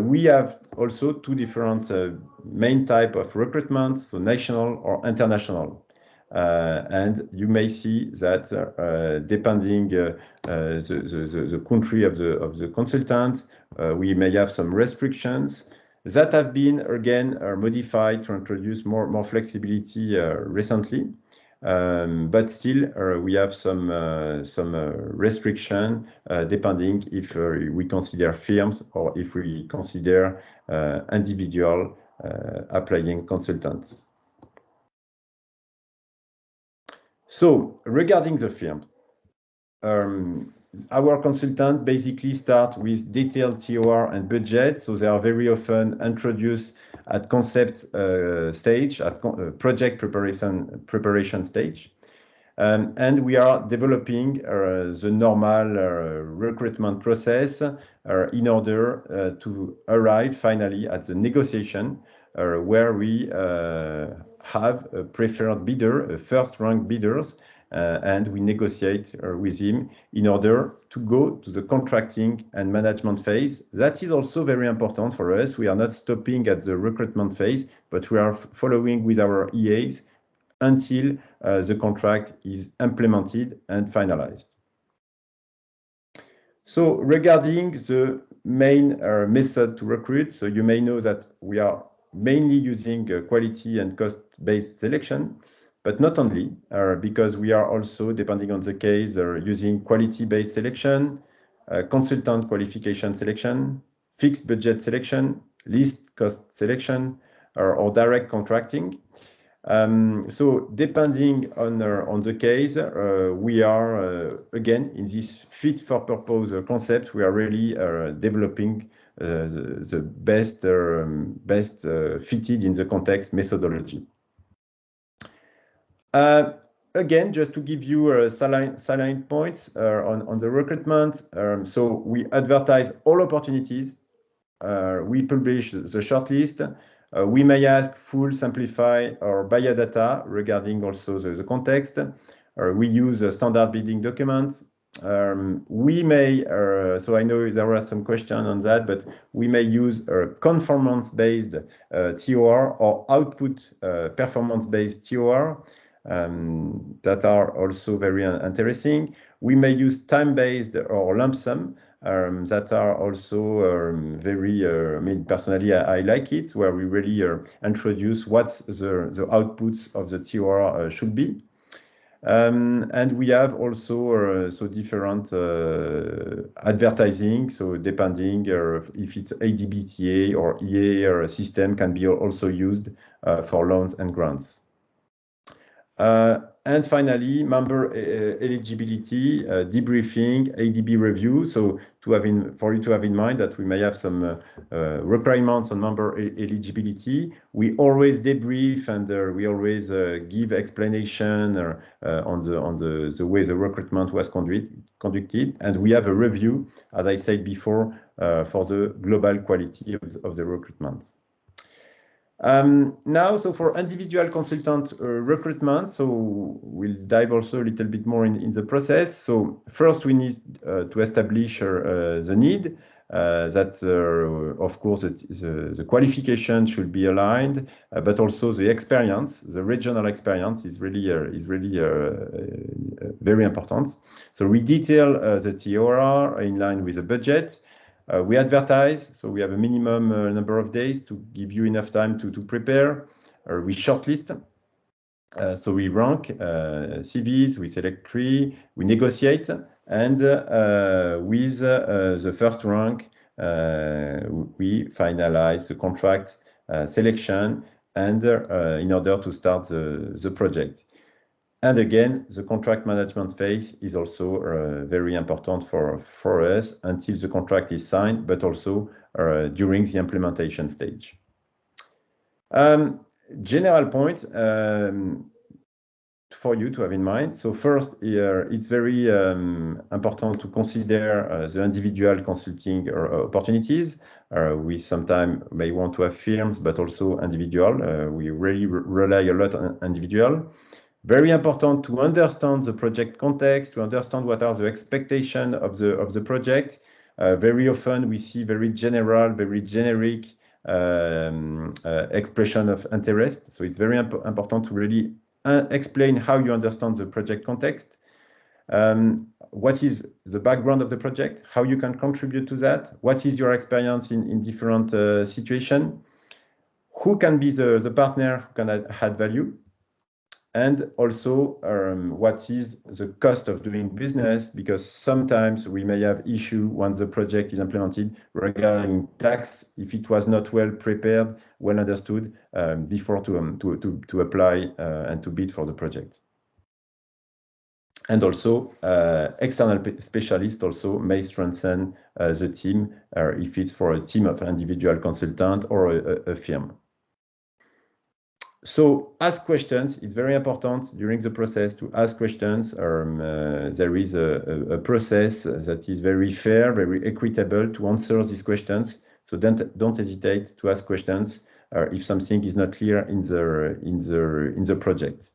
we have also two different main type of recruitment, so national or international. And you may see that depending the country of the consultant, we may have some restrictions that have been again modified to introduce more flexibility recently. But still, we have some restriction depending if we consider firms or if we consider individual applying consultants. So regarding the firm, our consultant basically start with detailed TOR and budget. So they are very often introduced at concept stage, at project preparation stage. And we are developing the normal recruitment process in order to arrive finally at the negotiation where we have a preferred bidder, first rank bidders, and we negotiate with him in order to go to the contracting and management phase. That is also very important for us. We are not stopping at the recruitment phase, but we are following with our EAs until the contract is implemented and finalized. So regarding the main method to recruit, so you may know that we are mainly using quality and cost-based selection, but not only, because we are also, depending on the case, using quality-based selection, consultant qualification selection, fixed budget selection, least cost selection, or direct contracting. So depending on the case, we are again in this fit for purpose concept. We are really developing the best fitted in the context methodology. Again, just to give you salient points on the recruitment. So we advertise all opportunities. We publish the shortlist. We may ask full, simplify, or biodata regarding also the context. We use standard bidding documents. We may, so I know there were some questions on that, but we may use conformance-based TOR or output performance-based TOR that are also very interesting. We may use time-based or lump sum. That are also very, I mean, personally, I like it, where we really introduce what the outputs of the TOR should be. And we have also so different advertising, so depending if it's ADBTA or EA system can be also used for loans and grants. And finally, member eligibility, debriefing, ADB review. So for you to have in mind that we may have some requirements on member eligibility. We always debrief and we always give explanation on the way the recruitment was conducted. And we have a review, as I said before, for the global quality of the recruitment. Now, so for individual consultant recruitment, so we'll dive also a little bit more in the process. So first we need to establish the need. That of course the qualification should be aligned, but also the experience, the regional experience is really very important. So we detail the TOR in line with the budget. We advertise, so we have a minimum number of days to give you enough time to prepare. We shortlist, so we rank CVs, we select 3, we negotiate, and with the first rank, we finalize the contract selection and in order to start the project. And again, the contract management phase is also very important for us until the contract is signed, but also during the implementation stage. General points for you to have in mind. So first, it's very important to consider the individual consulting opportunities. We sometimes may want to have firms, but also individual. We really rely a lot on individual. Very important to understand the project context, to understand what are the expectations of the project. Very often we see very general, very generic expression of interest. So it's very important to really explain how you understand the project context. What is the background of the project, how you can contribute to that, what is your experience in different situations, who can be the partner who can add value, and also what is the cost of doing business, because sometimes we may have issue once the project is implemented regarding tax if it was not well prepared, well understood before to apply and to bid for the project. And also, external specialists also may strengthen the team if it's for a team of individual consultant or a firm. So ask questions. It's very important during the process to ask questions. There is a process that is very fair, very equitable to answer these questions. So don't hesitate to ask questions if something is not clear in the project.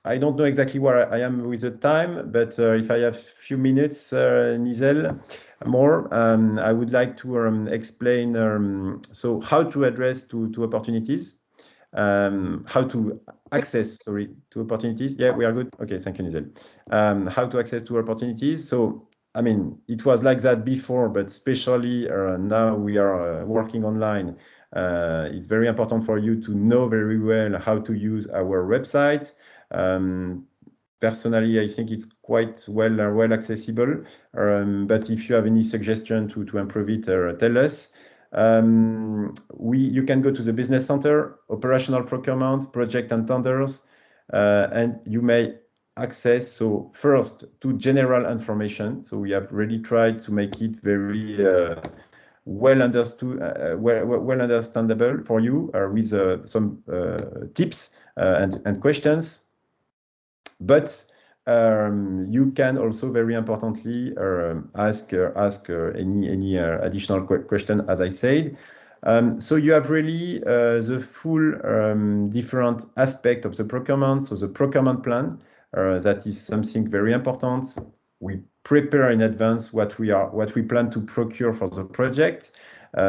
I don't know exactly where I am with the time, but if I have a few minutes, Nizel, more, I would like to explain so how to address to opportunities, how to access, sorry, to opportunities. Yeah, we are good. Okay, thank you, Nizel. How to access to opportunities. So, I mean, it was like that before, but especially now we are working online. It's very important for you to know very well how to use our website. Personally, I think it's quite well accessible. But if you have any suggestion to improve it, tell us. You can go to the business center, operational procurement, project and tenders, and you may access, so first, to general information. So we have really tried to make it very well understood, well understandable for you with some tips and questions. But you can also very importantly ask any additional question, as I said. So you have really the full different aspect of the procurement. So the procurement plan, that is something very important. We prepare in advance what we plan to procure for the project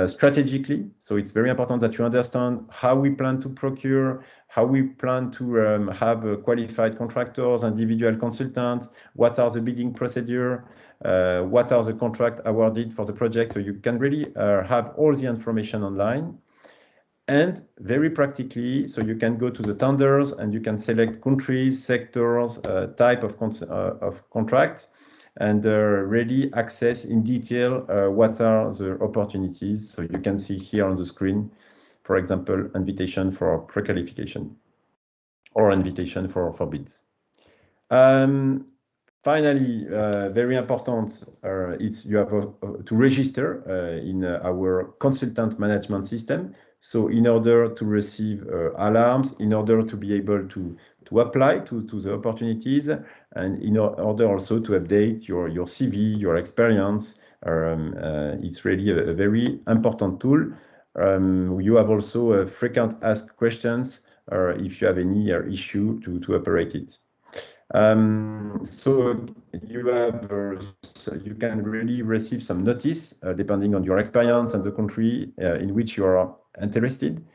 strategically. So it's very important that you understand how we plan to procure, how we plan to have qualified contractors, individual consultants, what are the bidding procedure, what are the contract awarded for the project. So you can really have all the information online. And very practically, so you can go to the tenders and you can select countries, sectors, type of contract, and really access in detail what are the opportunities. So you can see here on the screen, for example, invitation for pre-qualification or invitation for bids. Finally, very important, you have to register in our consultant management system. So in order to receive alarms, in order to be able to apply to the opportunities, and in order also to update your CV, your experience, it's really a very important tool. You have also frequent asked questions if you have any issue to operate it. So you can really receive some notice depending on your experience and the country in which you are interested.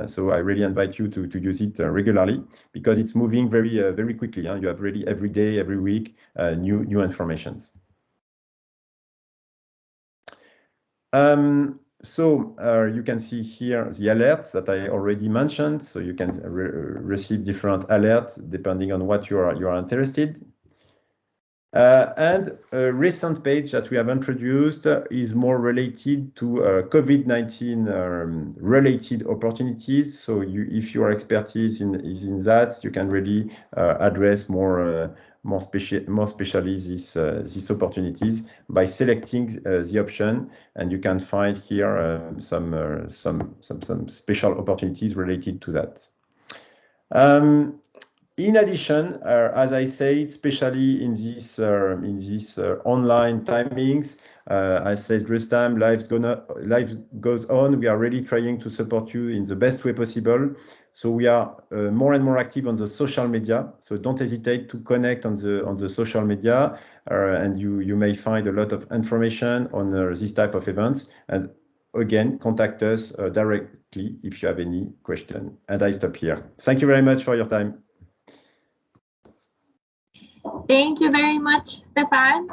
So I really invite you to use it regularly, because it's moving very quickly. You have really every day, every week, new informations. So you can see here the alerts that I already mentioned. So you can receive different alerts depending on what you are interested. And a recent page that we have introduced is more related to COVID-19 related opportunities. So if your expertise is in that, you can really address more specially these opportunities by selecting the option, and you can find here some special opportunities related to that. In addition, as I said, especially in these online timings, I said last time, life goes on. We are really trying to support you in the best way possible. So we are more and more active on the social media. So don't hesitate to connect on the social media, and you may find a lot of information on this type of events. And again, contact us directly if you have any question. And I stop here. Thank you very much for your time. Thank you very much, Stefan.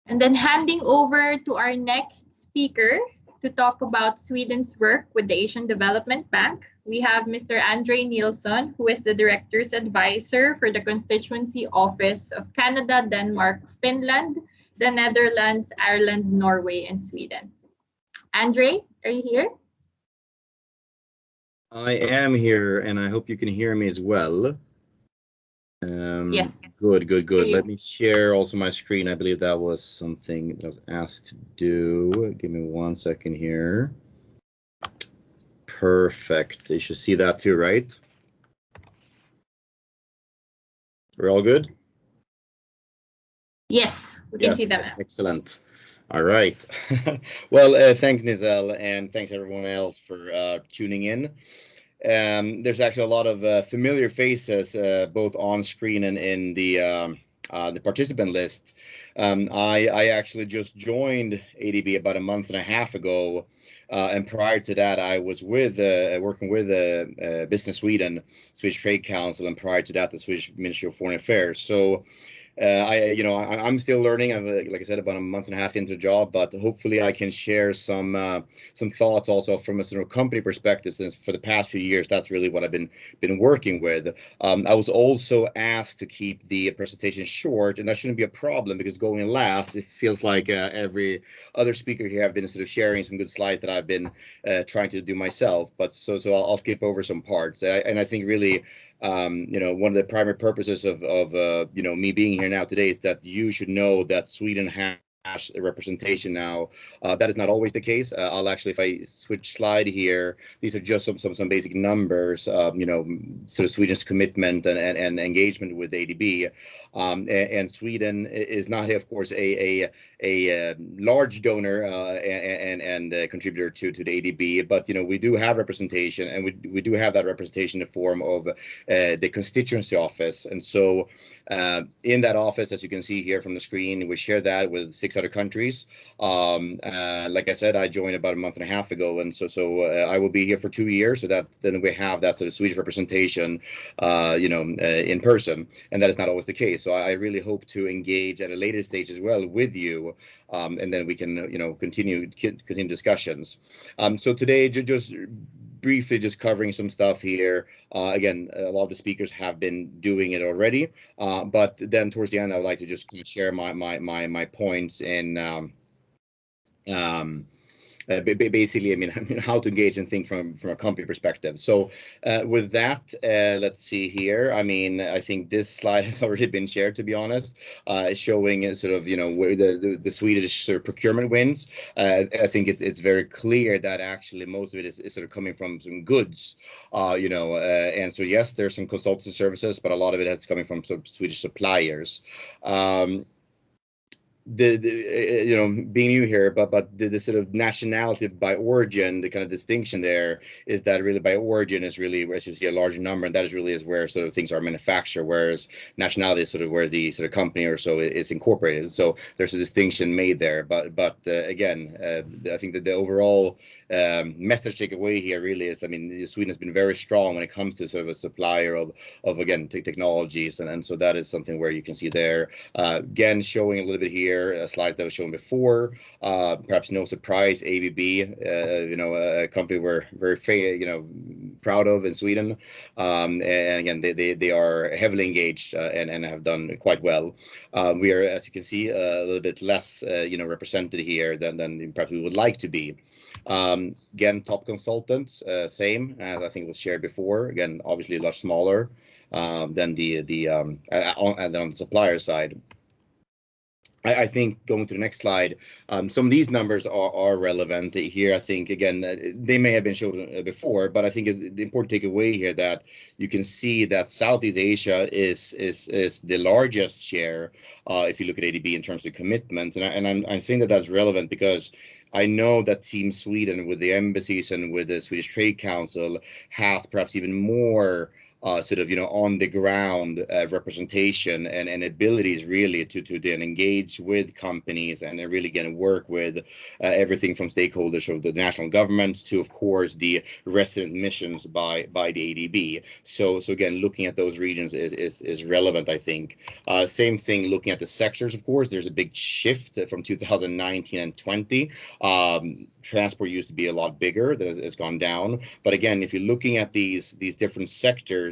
And then handing over to our next speaker to talk about Sweden's work with the Asian Development Bank, we have Mr. Andre Nielsen, who is the Director's Advisor for the Constituency Office of Canada, Denmark, Finland, the Netherlands, Ireland, Norway, and Sweden. Andre, are you here? I am here, and I hope you can hear me as well. Yes. Good. Let me share also my screen. I believe that was something that I was asked to do. Give me 1 second here. Perfect. You should see that too, right? We're all good? Yes, we can see them now. Excellent. All right. Well, thanks, Nizel, and thanks everyone else for tuning in. There's actually a lot of familiar faces, both on screen and in the participant list. I actually just joined ADB about a month and a half ago, and prior to that, I was with working with Business Sweden, Swedish Trade Council, and prior to that, the Swedish Ministry of Foreign Affairs. So. I'm still learning. I'm, like I said, about a month and a half into the job, but hopefully I can share some thoughts also from a sort of company perspective, since for the past few years, that's really what I've been working with. I was also asked to keep the presentation short, and that shouldn't be a problem because going last, it feels like every other speaker here have been sort of sharing some good slides that I've been trying to do myself. But so I'll skip over some parts, and I think really. One of the primary purposes of me being here now today is that you should know that Sweden has a representation now. That is not always the case. I'll actually, if I switch slide here, these are just some basic numbers. Sort of Sweden's commitment and engagement with ADB, and Sweden is not, of course, a large donor and contributor to the ADB, but we do have representation, and we do have that representation in the form of the constituency office. And so in that office, as you can see here from the screen, we share that with 6 other countries. Like I said, I joined about a month and a half ago, and so I will be here for 2 years, so that then we have that sort of Swedish representation in person, and that is not always the case. So I really hope to engage at a later stage as well with you, and then we can continue discussions. So today, just briefly just covering some stuff here. Again, a lot of the speakers have been doing it already, but then towards the end, I would like to just share my points in basically, I mean, how to engage and think from a company perspective. So with that, let's see here. I mean, I think this slide has already been shared, to be honest, showing sort of, where the Swedish sort of procurement wins. I think it's very clear that actually most of it is sort of coming from some goods, and so yes, there's some consultancy services, but a lot of it is coming from sort of Swedish suppliers. Being new here, but the sort of nationality by origin, the kind of distinction there is that really by origin is really, as you see, a larger number, and that is really where sort of things are manufactured, whereas nationality is sort of where the sort of company or so is incorporated. So there's a distinction made there, but again, I think that the overall message take away here really is, I mean, Sweden has been very strong when it comes to sort of a supplier of again technologies, and so that is something where you can see there again showing a little bit here slides that were shown before. Perhaps no surprise, ABB, a company we're very proud of in Sweden, and again they are heavily engaged and have done quite well. We are, as you can see, a little bit less represented here than perhaps we would like to be. Again, top consultants, same as I think was shared before. Again, obviously a lot smaller than on the supplier side. I think going to the next slide, some of these numbers are relevant here. I think, again, they may have been shown before, but I think it's the important takeaway here that you can see that Southeast Asia is the largest share if you look at ADB in terms of commitments. And I'm saying that that's relevant because I know that Team Sweden with the embassies and with the Swedish Trade Council has perhaps even more sort of, on the ground representation and abilities really to then engage with companies and really going to work with everything from stakeholders of the national governments to, of course, the resident missions by the ADB. So again, looking at those regions is relevant, I think. Same thing looking at the sectors, of course, there's a big shift from 2019 and 20. Transport used to be a lot bigger, that has gone down. But again, if you're looking at these different sectors,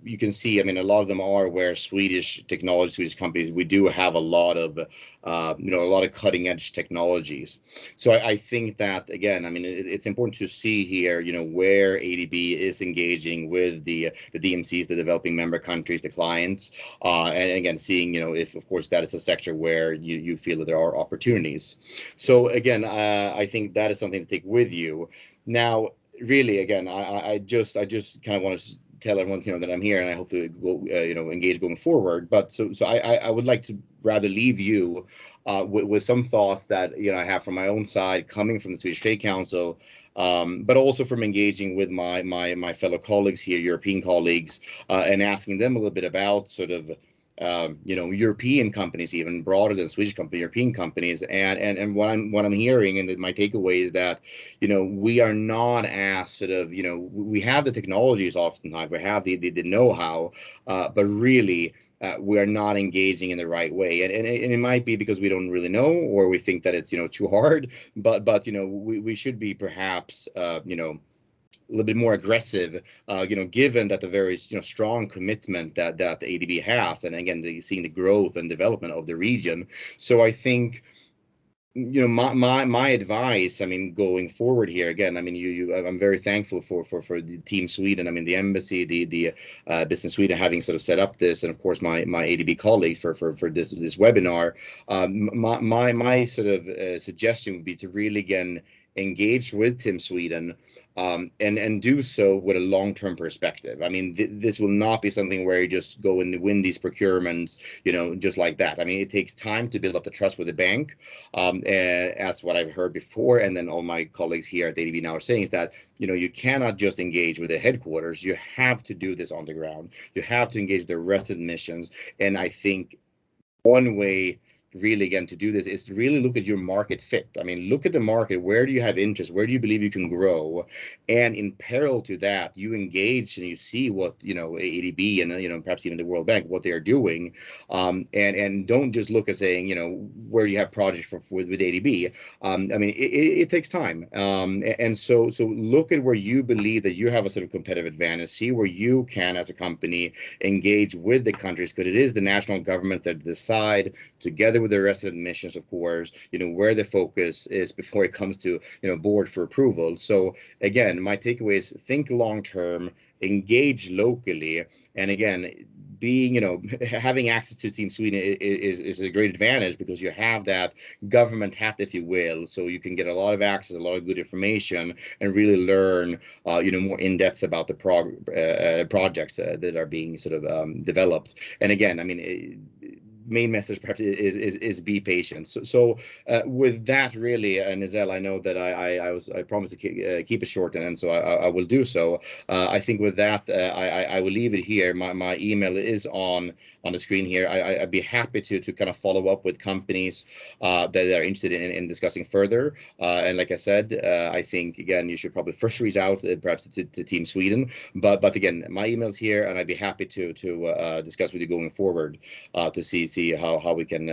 you can see, I mean, a lot of them are where Swedish technology, Swedish companies, we do have a lot of, a lot of cutting edge technologies. So I think that, again, I mean, it's important to see here, where ADB is engaging with the DMCs, the developing member countries, the clients, and again, seeing, if, of course, that is a sector where you feel that there are opportunities. So again, I think that is something to take with you. Now, really, again, I just kind of want to tell everyone, that I'm here and I hope to go, engage going forward. But so I would like to rather leave you with some thoughts that, I have from my own side, coming from the Swedish Trade Council, but also from engaging with my fellow colleagues here, European colleagues, and asking them a little bit about sort of, European companies, even broader than Swedish companies, European companies, and what I'm hearing, and my takeaway is that, we are not as sort of, we have the technologies oftentimes, we have the know-how, but really, we are not engaging in the right way, and it might be because we don't really know, or we think that it's too hard, but we should be perhaps a little bit more aggressive, given that the very strong commitment that the ADB has, and again, seeing the growth and development of the region. So I think, my advice, I mean, going forward here, again, I mean, I'm very thankful for the Team Sweden, I mean, the embassy, the Business Sweden having sort of set up this, and of course my ADB colleagues for this webinar. My sort of suggestion would be to really, again, engage with Team Sweden, and do so with a long-term perspective. I mean, this will not be something where you just go and win these procurements, just like that. I mean, it takes time to build up the trust with the bank, as what I've heard before, and then all my colleagues here at ADB now are saying is that, you cannot just engage with the headquarters. You have to do this on the ground. You have to engage the rest of the missions, and I think one way really, again, to do this is to really look at your market fit. I mean, look at the market. Where do you have interest? Where do you believe you can grow? And in parallel to that, you engage and you see what, ADB and, perhaps even the World Bank, what they are doing. And don't just look at saying, where do you have projects with ADB? I mean, it takes time. And so look at where you believe that you have a sort of competitive advantage. See where you can, as a company, engage with the countries, because it is the national government that decide, together with the rest of the missions, of course, where the focus is before it comes to, board for approval. So again, my takeaway is think long-term, engage locally, and again, being, having access to Team Sweden is a great advantage, because you have that government hat, if you will, so you can get a lot of access, a lot of good information, and really learn, more in depth about the projects that are being sort of developed. And again, I mean, main message perhaps is be patient. So with that, really, Nizelle, I know that I promised to keep it short, and so I will do so. I think with that, I will leave it here. My email is on the screen here. I'd be happy to kind of follow up with companies that are interested in discussing further. And like I said, I think, again, you should probably first reach out perhaps to Team Sweden. But again, my email's here, and I'd be happy to discuss with you going forward to see how we can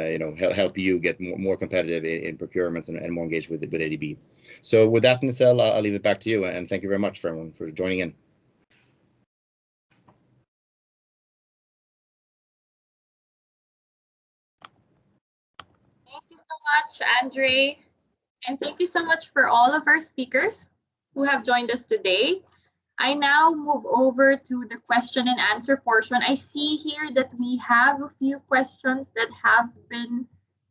help you get more competitive in procurements and more engaged with ADB. So with that, Nizelle, I'll leave it back to you, and thank you very much for everyone for joining in. Thank you so much, Andre. And thank you so much for all of our speakers who have joined us today. I now move over to the question and answer portion. I see here that we have a few questions that have been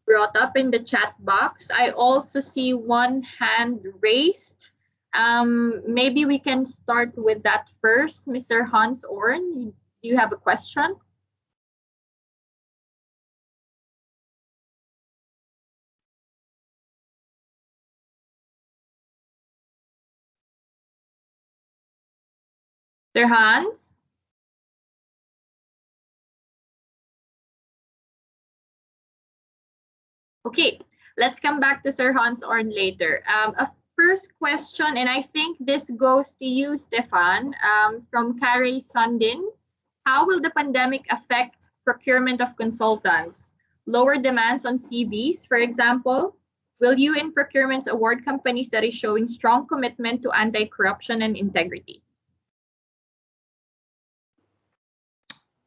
brought up in the chat box. I also see one hand raised. Maybe we can start with that first. Mr. Hans Orn, you have a question? Sir Hans? Okay, let's come back to Sir Hans Orn later. A first question, and I think this goes to you, Stefan, from Carrie Sundin. How will the pandemic affect procurement of consultants? Lower demands on CVs, for example? Will you in procurements award companies that is showing strong commitment to anti-corruption and integrity?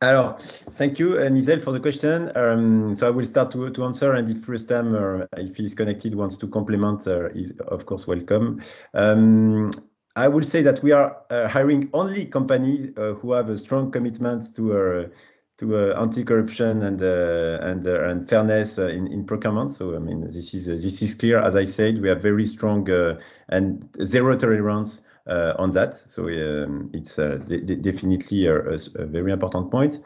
Alors, thank you, Nizel, for the question. So I will start to answer, and if Rustam, if he's connected, wants to complement, is of course welcome. I will say that we are hiring only companies who have a strong commitment to anti-corruption and fairness in procurement. So I mean, this is clear. As I said, we have very strong and zero tolerance on that. So it's definitely a very important point.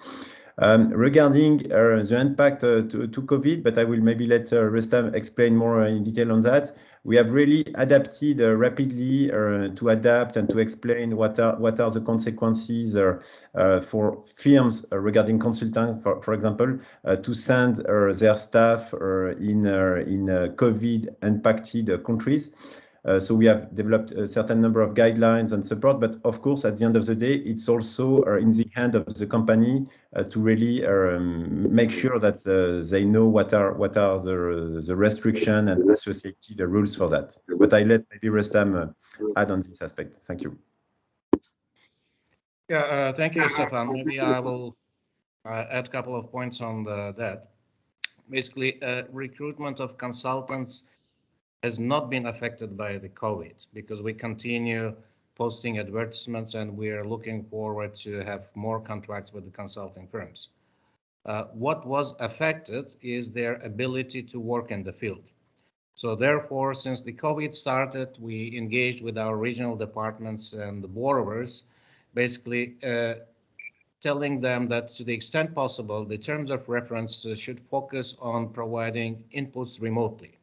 Regarding the impact to COVID, but I will maybe let Rustam explain more in detail on that. We have really adapted rapidly to adapt and to explain what are the consequences for firms regarding consultants, for example, to send their staff in COVID impacted countries. So we have developed a certain number of guidelines and support, but of course, at the end of the day, it's also in the hand of the company to really make sure that they know what are the restriction and associated rules for that. But I let maybe Rustam add on this aspect. Thank you. Yeah, thank you, Stefan. Maybe I will add a couple of points on that. Basically, recruitment of consultants has not been affected by the COVID because we continue posting advertisements and we are looking forward to have more contracts with the consulting firms. What was affected is their ability to work in the field. So therefore, since the COVID started, we engaged with our regional departments and the borrowers, basically telling them that to the extent possible, the terms of reference should focus on providing inputs remotely.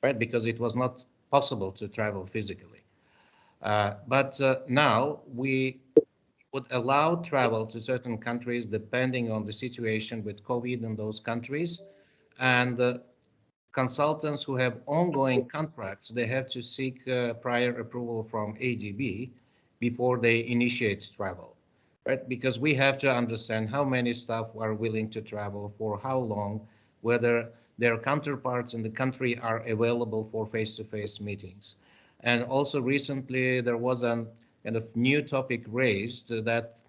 Right, because it was not possible to travel physically. But now we would allow travel to certain countries depending on the situation with COVID in those countries. And consultants who have ongoing contracts, they have to seek prior approval from ADB before they initiate travel. Right, because we have to understand how many staff are willing to travel, for how long, whether their counterparts in the country are available for face-to-face meetings. And also recently there was a kind of new topic raised that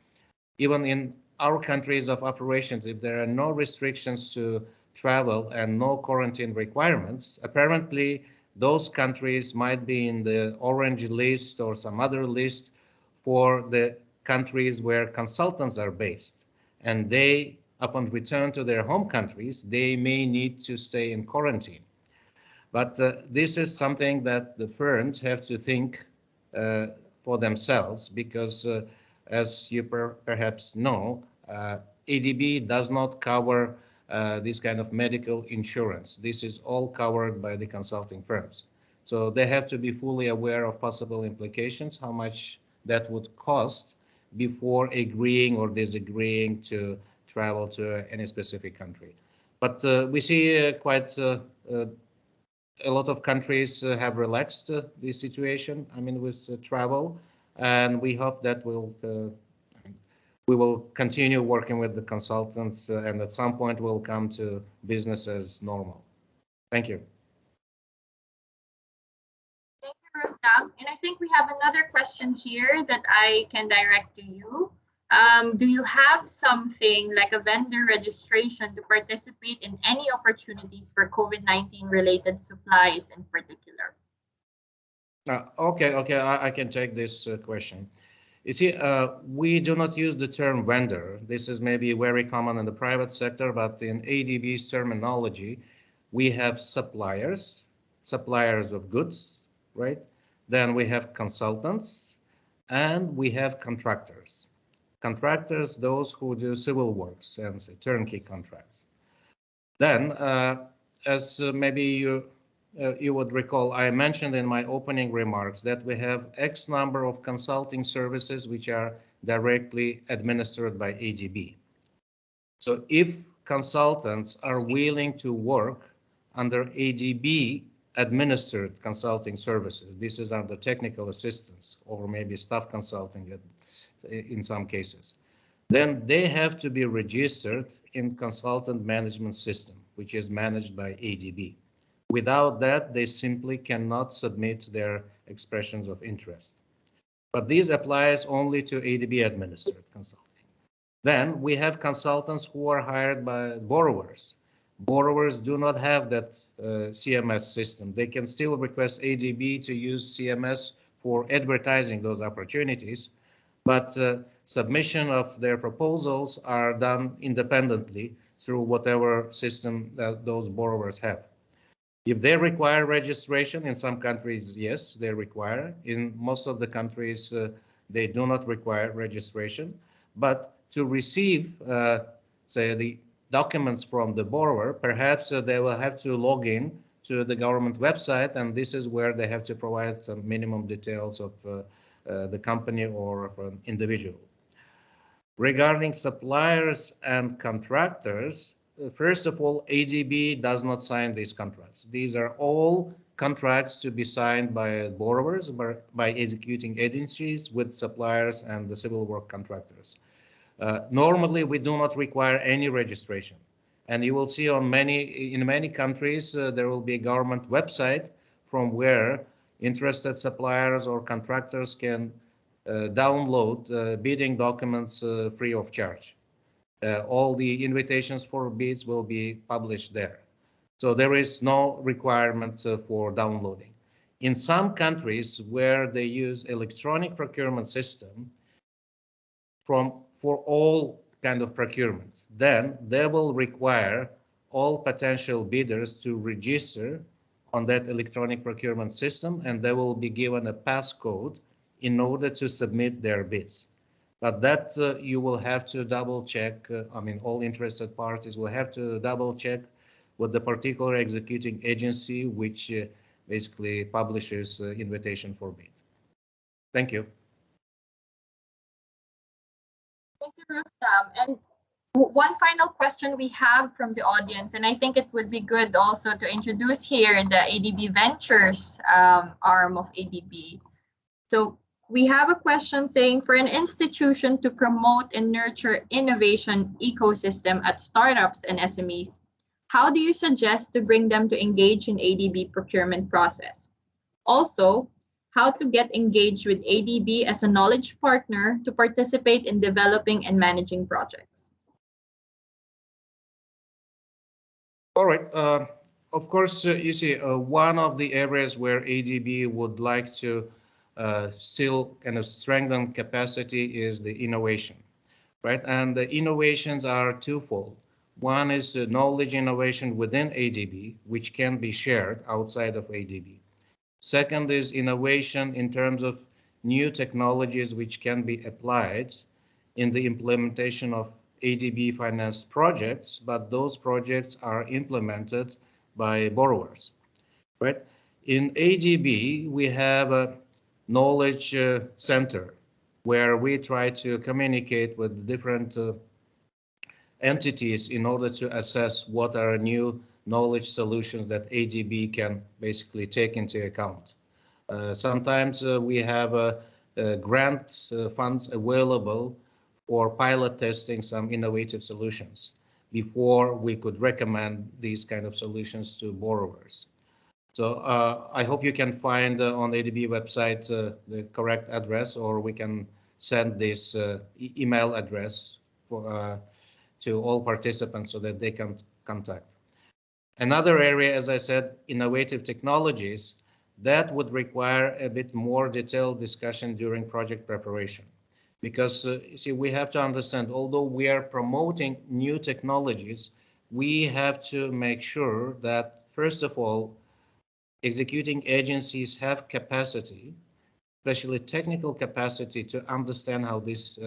even in our countries of operations, if there are no restrictions to travel and no quarantine requirements, apparently those countries might be in the orange list or some other list for the countries where consultants are based. And they, upon return to their home countries, they may need to stay in quarantine. But this is something that the firms have to think for themselves because as you perhaps know, ADB does not cover this kind of medical insurance. This is all covered by the consulting firms. So they have to be fully aware of possible implications, how much that would cost before agreeing or disagreeing to travel to any specific country. But we see quite a lot of countries have relaxed the situation, I mean, with travel, and we hope that we will continue working with the consultants and at some point we'll come to business as normal. Thank you. Thank you, Rustam. And I think we have another question here that I can direct to you. Do you have something like a vendor registration to participate in any opportunities for COVID-19 related supplies in particular? Okay, I can take this question. You see, we do not use the term vendor. This is maybe very common in the private sector, but in ADB's terminology, We have suppliers of goods, right? Then we have consultants, and we have contractors. Contractors, those who do civil works and say, turnkey contracts. Then, as maybe you would recall, I mentioned in my opening remarks that we have X number of consulting services which are directly administered by ADB. So if consultants are willing to work under ADB administered consulting services, this is under technical assistance or maybe staff consulting in some cases, then they have to be registered in consultant management system, which is managed by ADB. Without that, they simply cannot submit their expressions of interest. But this applies only to ADB administered consulting. Then we have consultants who are hired by borrowers. Borrowers do not have that CMS system. They can still request ADB to use CMS for advertising those opportunities, but submission of their proposals are done independently through whatever system that those borrowers have. If they require registration, in some countries, yes, they require. In most of the countries, they do not require registration. But to receive, say, the documents from the borrower, perhaps they will have to log in to the government website, and this is where they have to provide some minimum details of the company or of an individual. Regarding suppliers and contractors, first of all, ADB does not sign these contracts. These are all contracts to be signed by borrowers, by executing agencies with suppliers and the civil work contractors. Normally, we do not require any registration. And you will see in many countries, there will be a government website from where interested suppliers or contractors can download bidding documents free of charge. All the invitations for bids will be published there. So there is no requirement for downloading. In some countries where they use electronic procurement system for all kind of procurement, then they will require all potential bidders to register on that electronic procurement system, and they will be given a passcode in order to submit their bids. But that you will have to double check. I mean, all interested parties will have to double check with the particular executing agency, which basically publishes invitation for bid. Thank you. Thank you, Rustam. And one final question we have from the audience, and I think it would be good also to introduce here the ADB Ventures arm of ADB. So we have a question saying, for an institution to promote and nurture innovation ecosystem at startups and SMEs, how do you suggest to bring them to engage in ADB procurement process? Also, how to get engaged with ADB as a knowledge partner to participate in developing and managing projects? All right. Of course, you see, one of the areas where ADB would like to still kind of strengthen capacity is the innovation, right? And the innovations are twofold. One is the knowledge innovation within ADB, which can be shared outside of ADB. Second is innovation in terms of new technologies which can be applied in the implementation of ADB financed projects, but those projects are implemented by borrowers, right? In ADB, we have a knowledge center where we try to communicate with different entities in order to assess what are new knowledge solutions that ADB can basically take into account. Sometimes we have grant funds available for pilot testing some innovative solutions before we could recommend these kind of solutions to borrowers. So I hope you can find on the ADB website the correct address, or we can send this email address for, to all participants so that they can contact. Another area, as I said, innovative technologies, that would require a bit more detailed discussion during project preparation. Because, see, we have to understand, although we are promoting new technologies, we have to make sure that first of all, executing agencies have capacity, especially technical capacity, to understand how these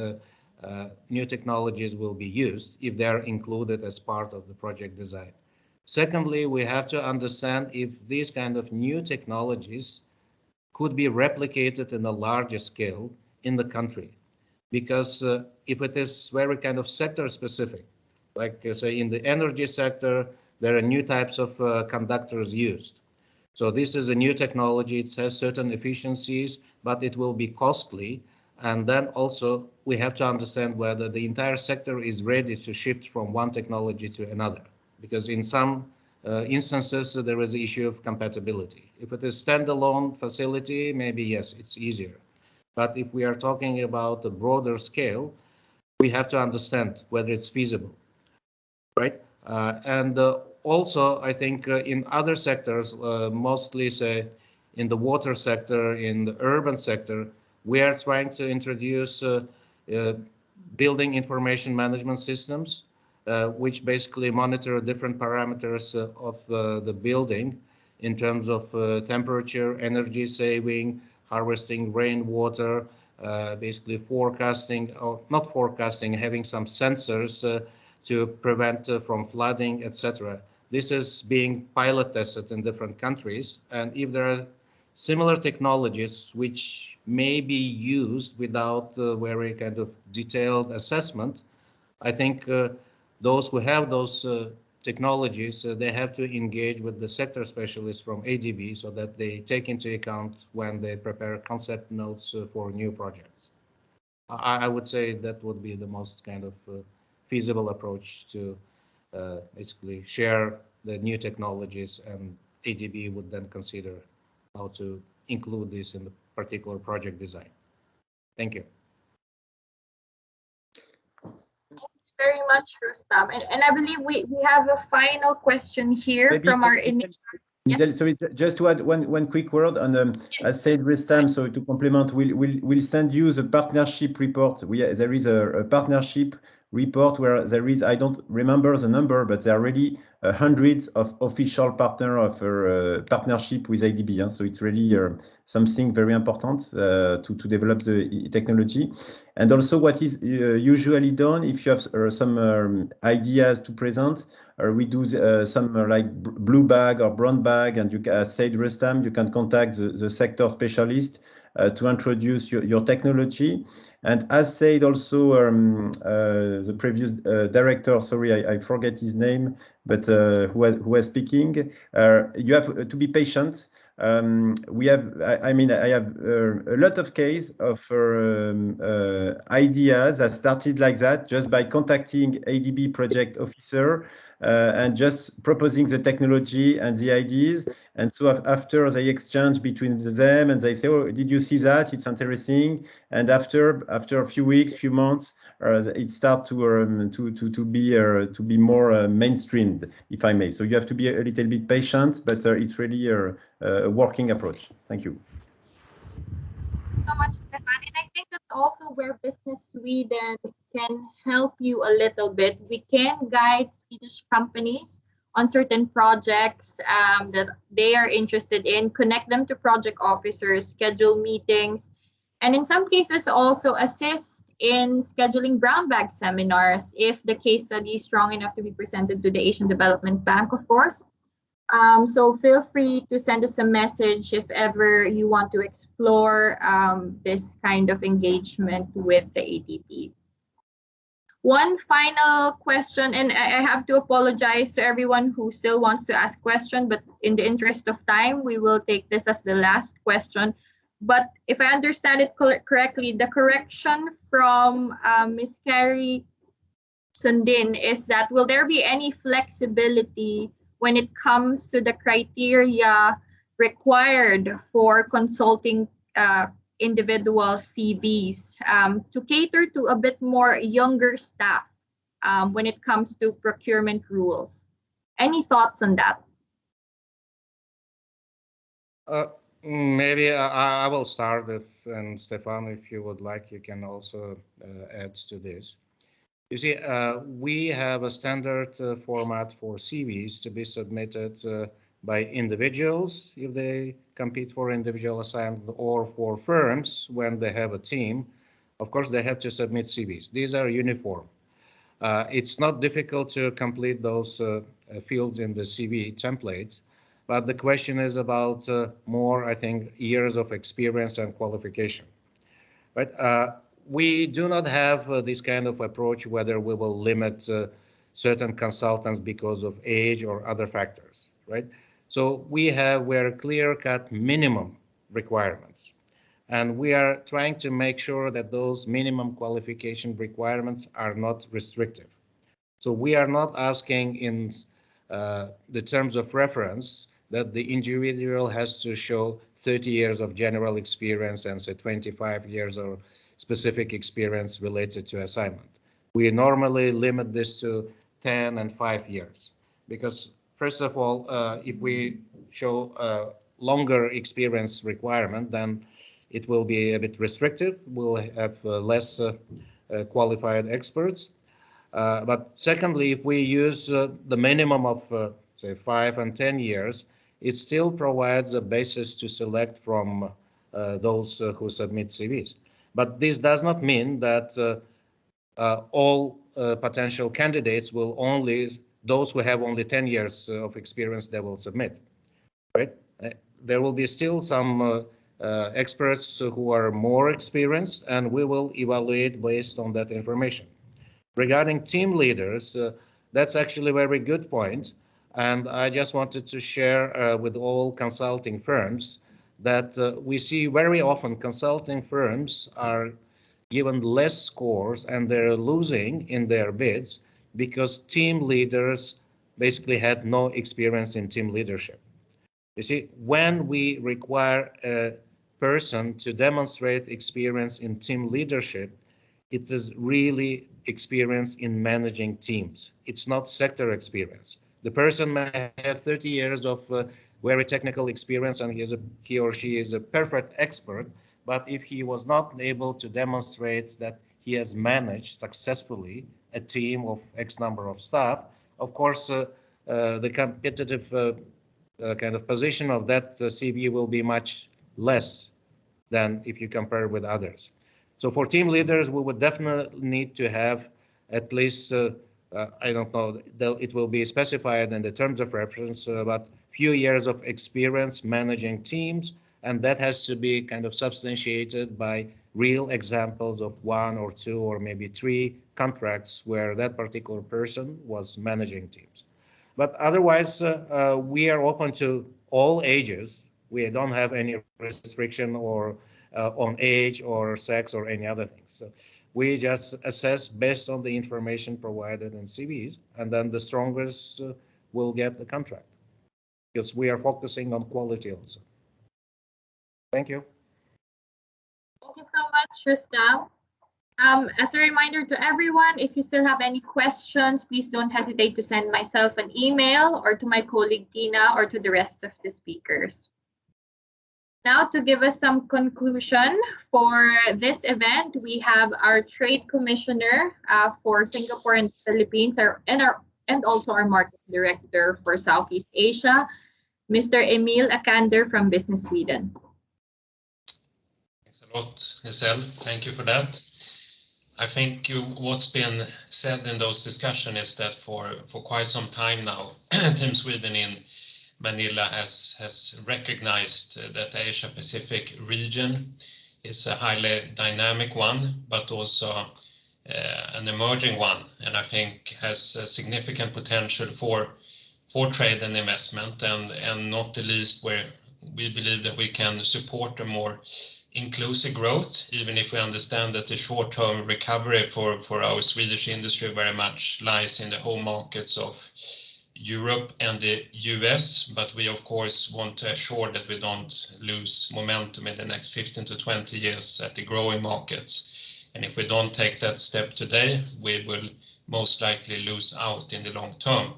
new technologies will be used if they are included as part of the project design. Secondly, we have to understand if these kind of new technologies could be replicated in a larger scale in the country. Because if it is very kind of sector specific, like say in the energy sector, there are new types of conductors used. So this is a new technology, it has certain efficiencies, but it will be costly. And then also we have to understand whether the entire sector is ready to shift from one technology to another. Because in some instances, there is the issue of compatibility. If it is standalone facility, maybe yes, it's easier. But if we are talking about a broader scale, we have to understand whether it's feasible, right? And also, I think in other sectors, mostly say in the water sector, in the urban sector, we are trying to introduce building information management systems, which basically monitor different parameters of the building in terms of temperature, energy saving, harvesting rainwater, basically forecasting, or not forecasting, having some sensors to prevent from flooding, etc. This is being pilot tested in different countries, and if there are similar technologies which may be used without very kind of detailed assessment, I think those who have those technologies, they have to engage with the sector specialists from ADB so that they take into account when they prepare concept notes for new projects. I would say that would be the most kind of feasible approach to basically share the new technologies, and ADB would then consider how to include this in the particular project design. Thank you. Very much, Rustam. And I believe we have a final question here Maybe from our initial. Nizal, sorry, just to add one quick word on, as said Rustam, so to complement, we'll send you the partnership report. There is a partnership report where there is, I don't remember the number, but there are really hundreds of official partner of partnership with ADB. So it's really something very important to develop the technology. And also what is usually done, if you have some ideas to present, we do some like blue bag or brown bag, and you, as said Rustam, you can contact the sector specialist to introduce your technology. And as said also the previous director, sorry, I forget his name, but who was speaking, you have to be patient. We have, I mean, I have a lot of case of ideas that started like that, just by contacting ADB project officer and just proposing the technology and the ideas. And so after they exchange between them and they say, oh, did you see that? It's interesting. And after a few weeks, few months, it starts to be more mainstreamed, if I may. So you have to be a little bit patient, but it's really a working approach. Thank you. So much, Stefan. And I think that's also where Business Sweden can help you a little bit. We can guide Swedish companies on certain projects that they are interested in, connect them to project officers, schedule meetings, and in some cases also assist in scheduling brown bag seminars if the case study is strong enough to be presented to the Asian Development Bank, of course. So feel free to send us a message if ever you want to explore this kind of engagement with the ADB. One final question, and I have to apologize to everyone who still wants to ask question, but in the interest of time, we will take this as the last question. But if I understand it correctly, the correction from Ms. Carrie Sundin is that, will there be any flexibility when it comes to the criteria required for consulting individual CVs to cater to a bit more younger staff when it comes to procurement rules? Any thoughts on that? Maybe I will start, and Stefan, if you would like, you can also add to this. You see, we have a standard format for CVs to be submitted by individuals if they compete for individual assignment or for firms when they have a team. Of course, they have to submit CVs. These are uniform. It's not difficult to complete those fields in the CV templates, but the question is about more, I think, years of experience and qualification. Right? We do not have this kind of approach whether we will limit certain consultants because of age or other factors, right? So we're clear-cut minimum requirements. And we are trying to make sure that those minimum qualification requirements are not restrictive. So we are not asking in the terms of reference that the individual has to show 30 years of general experience and say 25 years of specific experience related to assignment. We normally limit this to 10 and 5 years because first of all, if we show a longer experience requirement, then it will be a bit restrictive. We'll have less qualified experts. But secondly, if we use the minimum of, say, 5 and 10 years, it still provides a basis to select from those who submit CVs. But this does not mean that all potential candidates will those who have only 10 years of experience, they will submit, right? There will be still some experts who are more experienced, and we will evaluate based on that information. Regarding team leaders, that's actually a very good point. And I just wanted to share with all consulting firms that we see very often consulting firms are given less scores and they're losing in their bids because team leaders basically had no experience in team leadership. You see, when we require a person to demonstrate experience in team leadership, it is really experience in managing teams. It's not sector experience. The person may have 30 years of very technical experience and he or she is a perfect expert, but if he was not able to demonstrate that he has managed successfully a team of X number of staff, of course, the competitive kind of position of that CV will be much less than if you compare with others. So for team leaders, we would definitely need to have at least, I don't know, it will be specified in the terms of reference, but few years of experience managing teams, and that has to be kind of substantiated by real examples of 1 or 2 or maybe 3 contracts where that particular person was managing teams. But otherwise, we are open to all ages. We don't have any restriction or on age or sex or any other things. So we just assess based on the information provided in CVs, and then the strongest will get the contract because we are focusing on quality also. Thank you. Thank you so much, Rustam. As a reminder to everyone, if you still have any questions, please don't hesitate to send myself an email or to my colleague Tina or to the rest of the speakers. Now, to give us some conclusion for this event, we have our Trade Commissioner for Singapore and Philippines and also our Market Director for Southeast Asia, Mr. Emil Akander from Business Sweden. Thanks a lot, Giselle. Thank you for that. I think what's been said in those discussions is that for quite some time now, Team Sweden in Manila has recognized that the Asia Pacific region is a highly dynamic one, but also an emerging one, and I think has a significant potential for trade and investment, and not the least where we believe that we can support a more inclusive growth, even if we understand that the short-term recovery for our Swedish industry very much lies in the home markets of Europe and the US, but we of course want to assure that we don't lose momentum in the next 15 to 20 years at the growing markets. And if we don't take that step today, we will most likely lose out in the long term.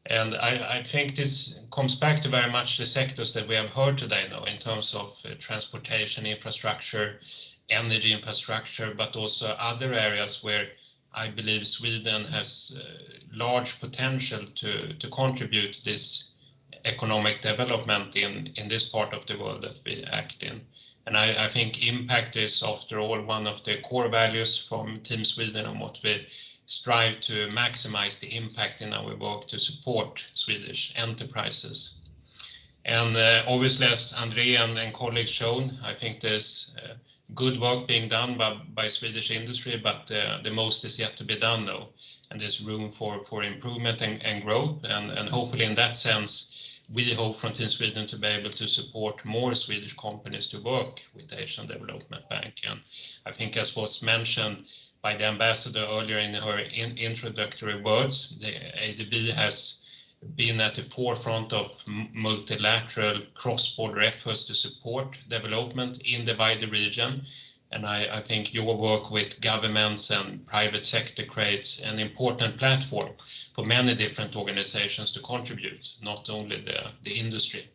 And I think this comes back to very much the sectors that we have heard today now in terms of transportation infrastructure, energy infrastructure, but also other areas where I believe Sweden has large potential to contribute to this economic development in this part of the world that we act in. And I think impact is, after all, one of the core values from Team Sweden and what we strive to maximize the impact in our work to support Swedish enterprises. And obviously, as André and colleagues shown, I think there's good work being done by Swedish industry, but the most is yet to be done though. And there's room for improvement and growth. And hopefully in that sense, we hope from Team Sweden to be able to support more Swedish companies to work with the Asian Development Bank. And I think, as was mentioned by the ambassador earlier in her introductory words, the ADB has been at the forefront of multilateral cross-border efforts to support development in the wider region. And I think your work with governments and private sector creates an important platform for many different organizations to contribute, not only the industry.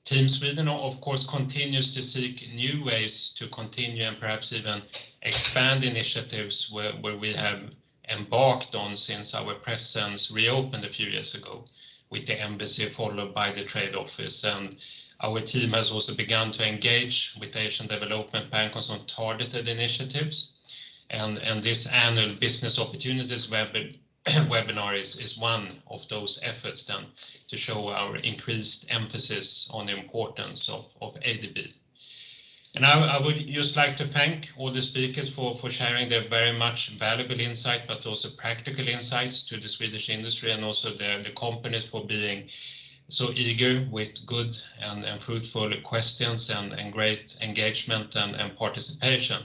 Team Sweden, of course, continues to seek new ways to continue and perhaps even expand initiatives where we have embarked on since our presence reopened a few years ago, with the embassy followed by the trade office. And our team has also begun to engage with the Asian Development Bank on some targeted initiatives. And this annual business opportunities webinar is one of those efforts then to show our increased emphasis on the importance of ADB. And I would just like to thank all the speakers for sharing their very much valuable insight, but also practical insights to the Swedish industry, and also the companies for being so eager with good and fruitful questions and great engagement and participation.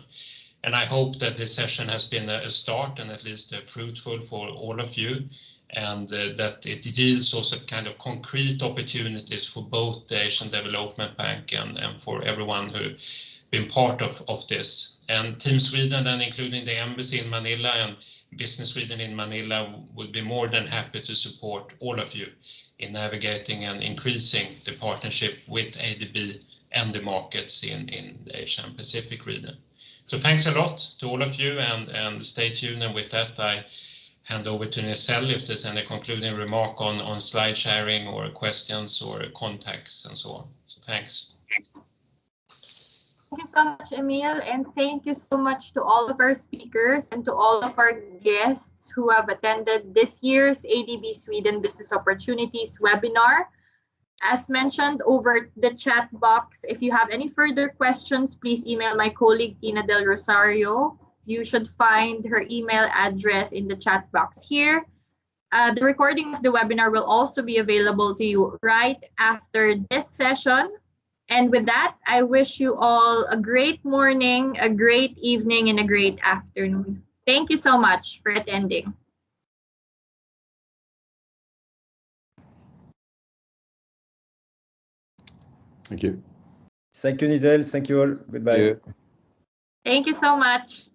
And I hope that this session has been a start and at least fruitful for all of you, and that it yields also kind of concrete opportunities for both the Asian Development Bank and for everyone who's been part of this. And Team Sweden, then including the embassy in Manila and Business Sweden in Manila, would be more than happy to support all of you in navigating and increasing the partnership with ADB and the markets in the Asian Pacific region. So thanks a lot to all of you, and stay tuned. And with that, I hand over to Nielsen if there's any concluding remark on slide sharing or questions or contacts and so on. So thanks. Thank you so much, Emil, and thank you so much to all of our speakers and to all of our guests who have attended this year's ADB Sweden Business Opportunities webinar. As mentioned over the chat box, if you have any further questions, please email my colleague Tina Del Rosario. You should find her email address in the chat box here. The recording of the webinar will also be available to you right after this session. And with that, I wish you all a great morning, a great evening, and a great afternoon. Thank you so much for attending. Thank you. Thank you, Nizel. Thank you all. Goodbye. Thank you so much.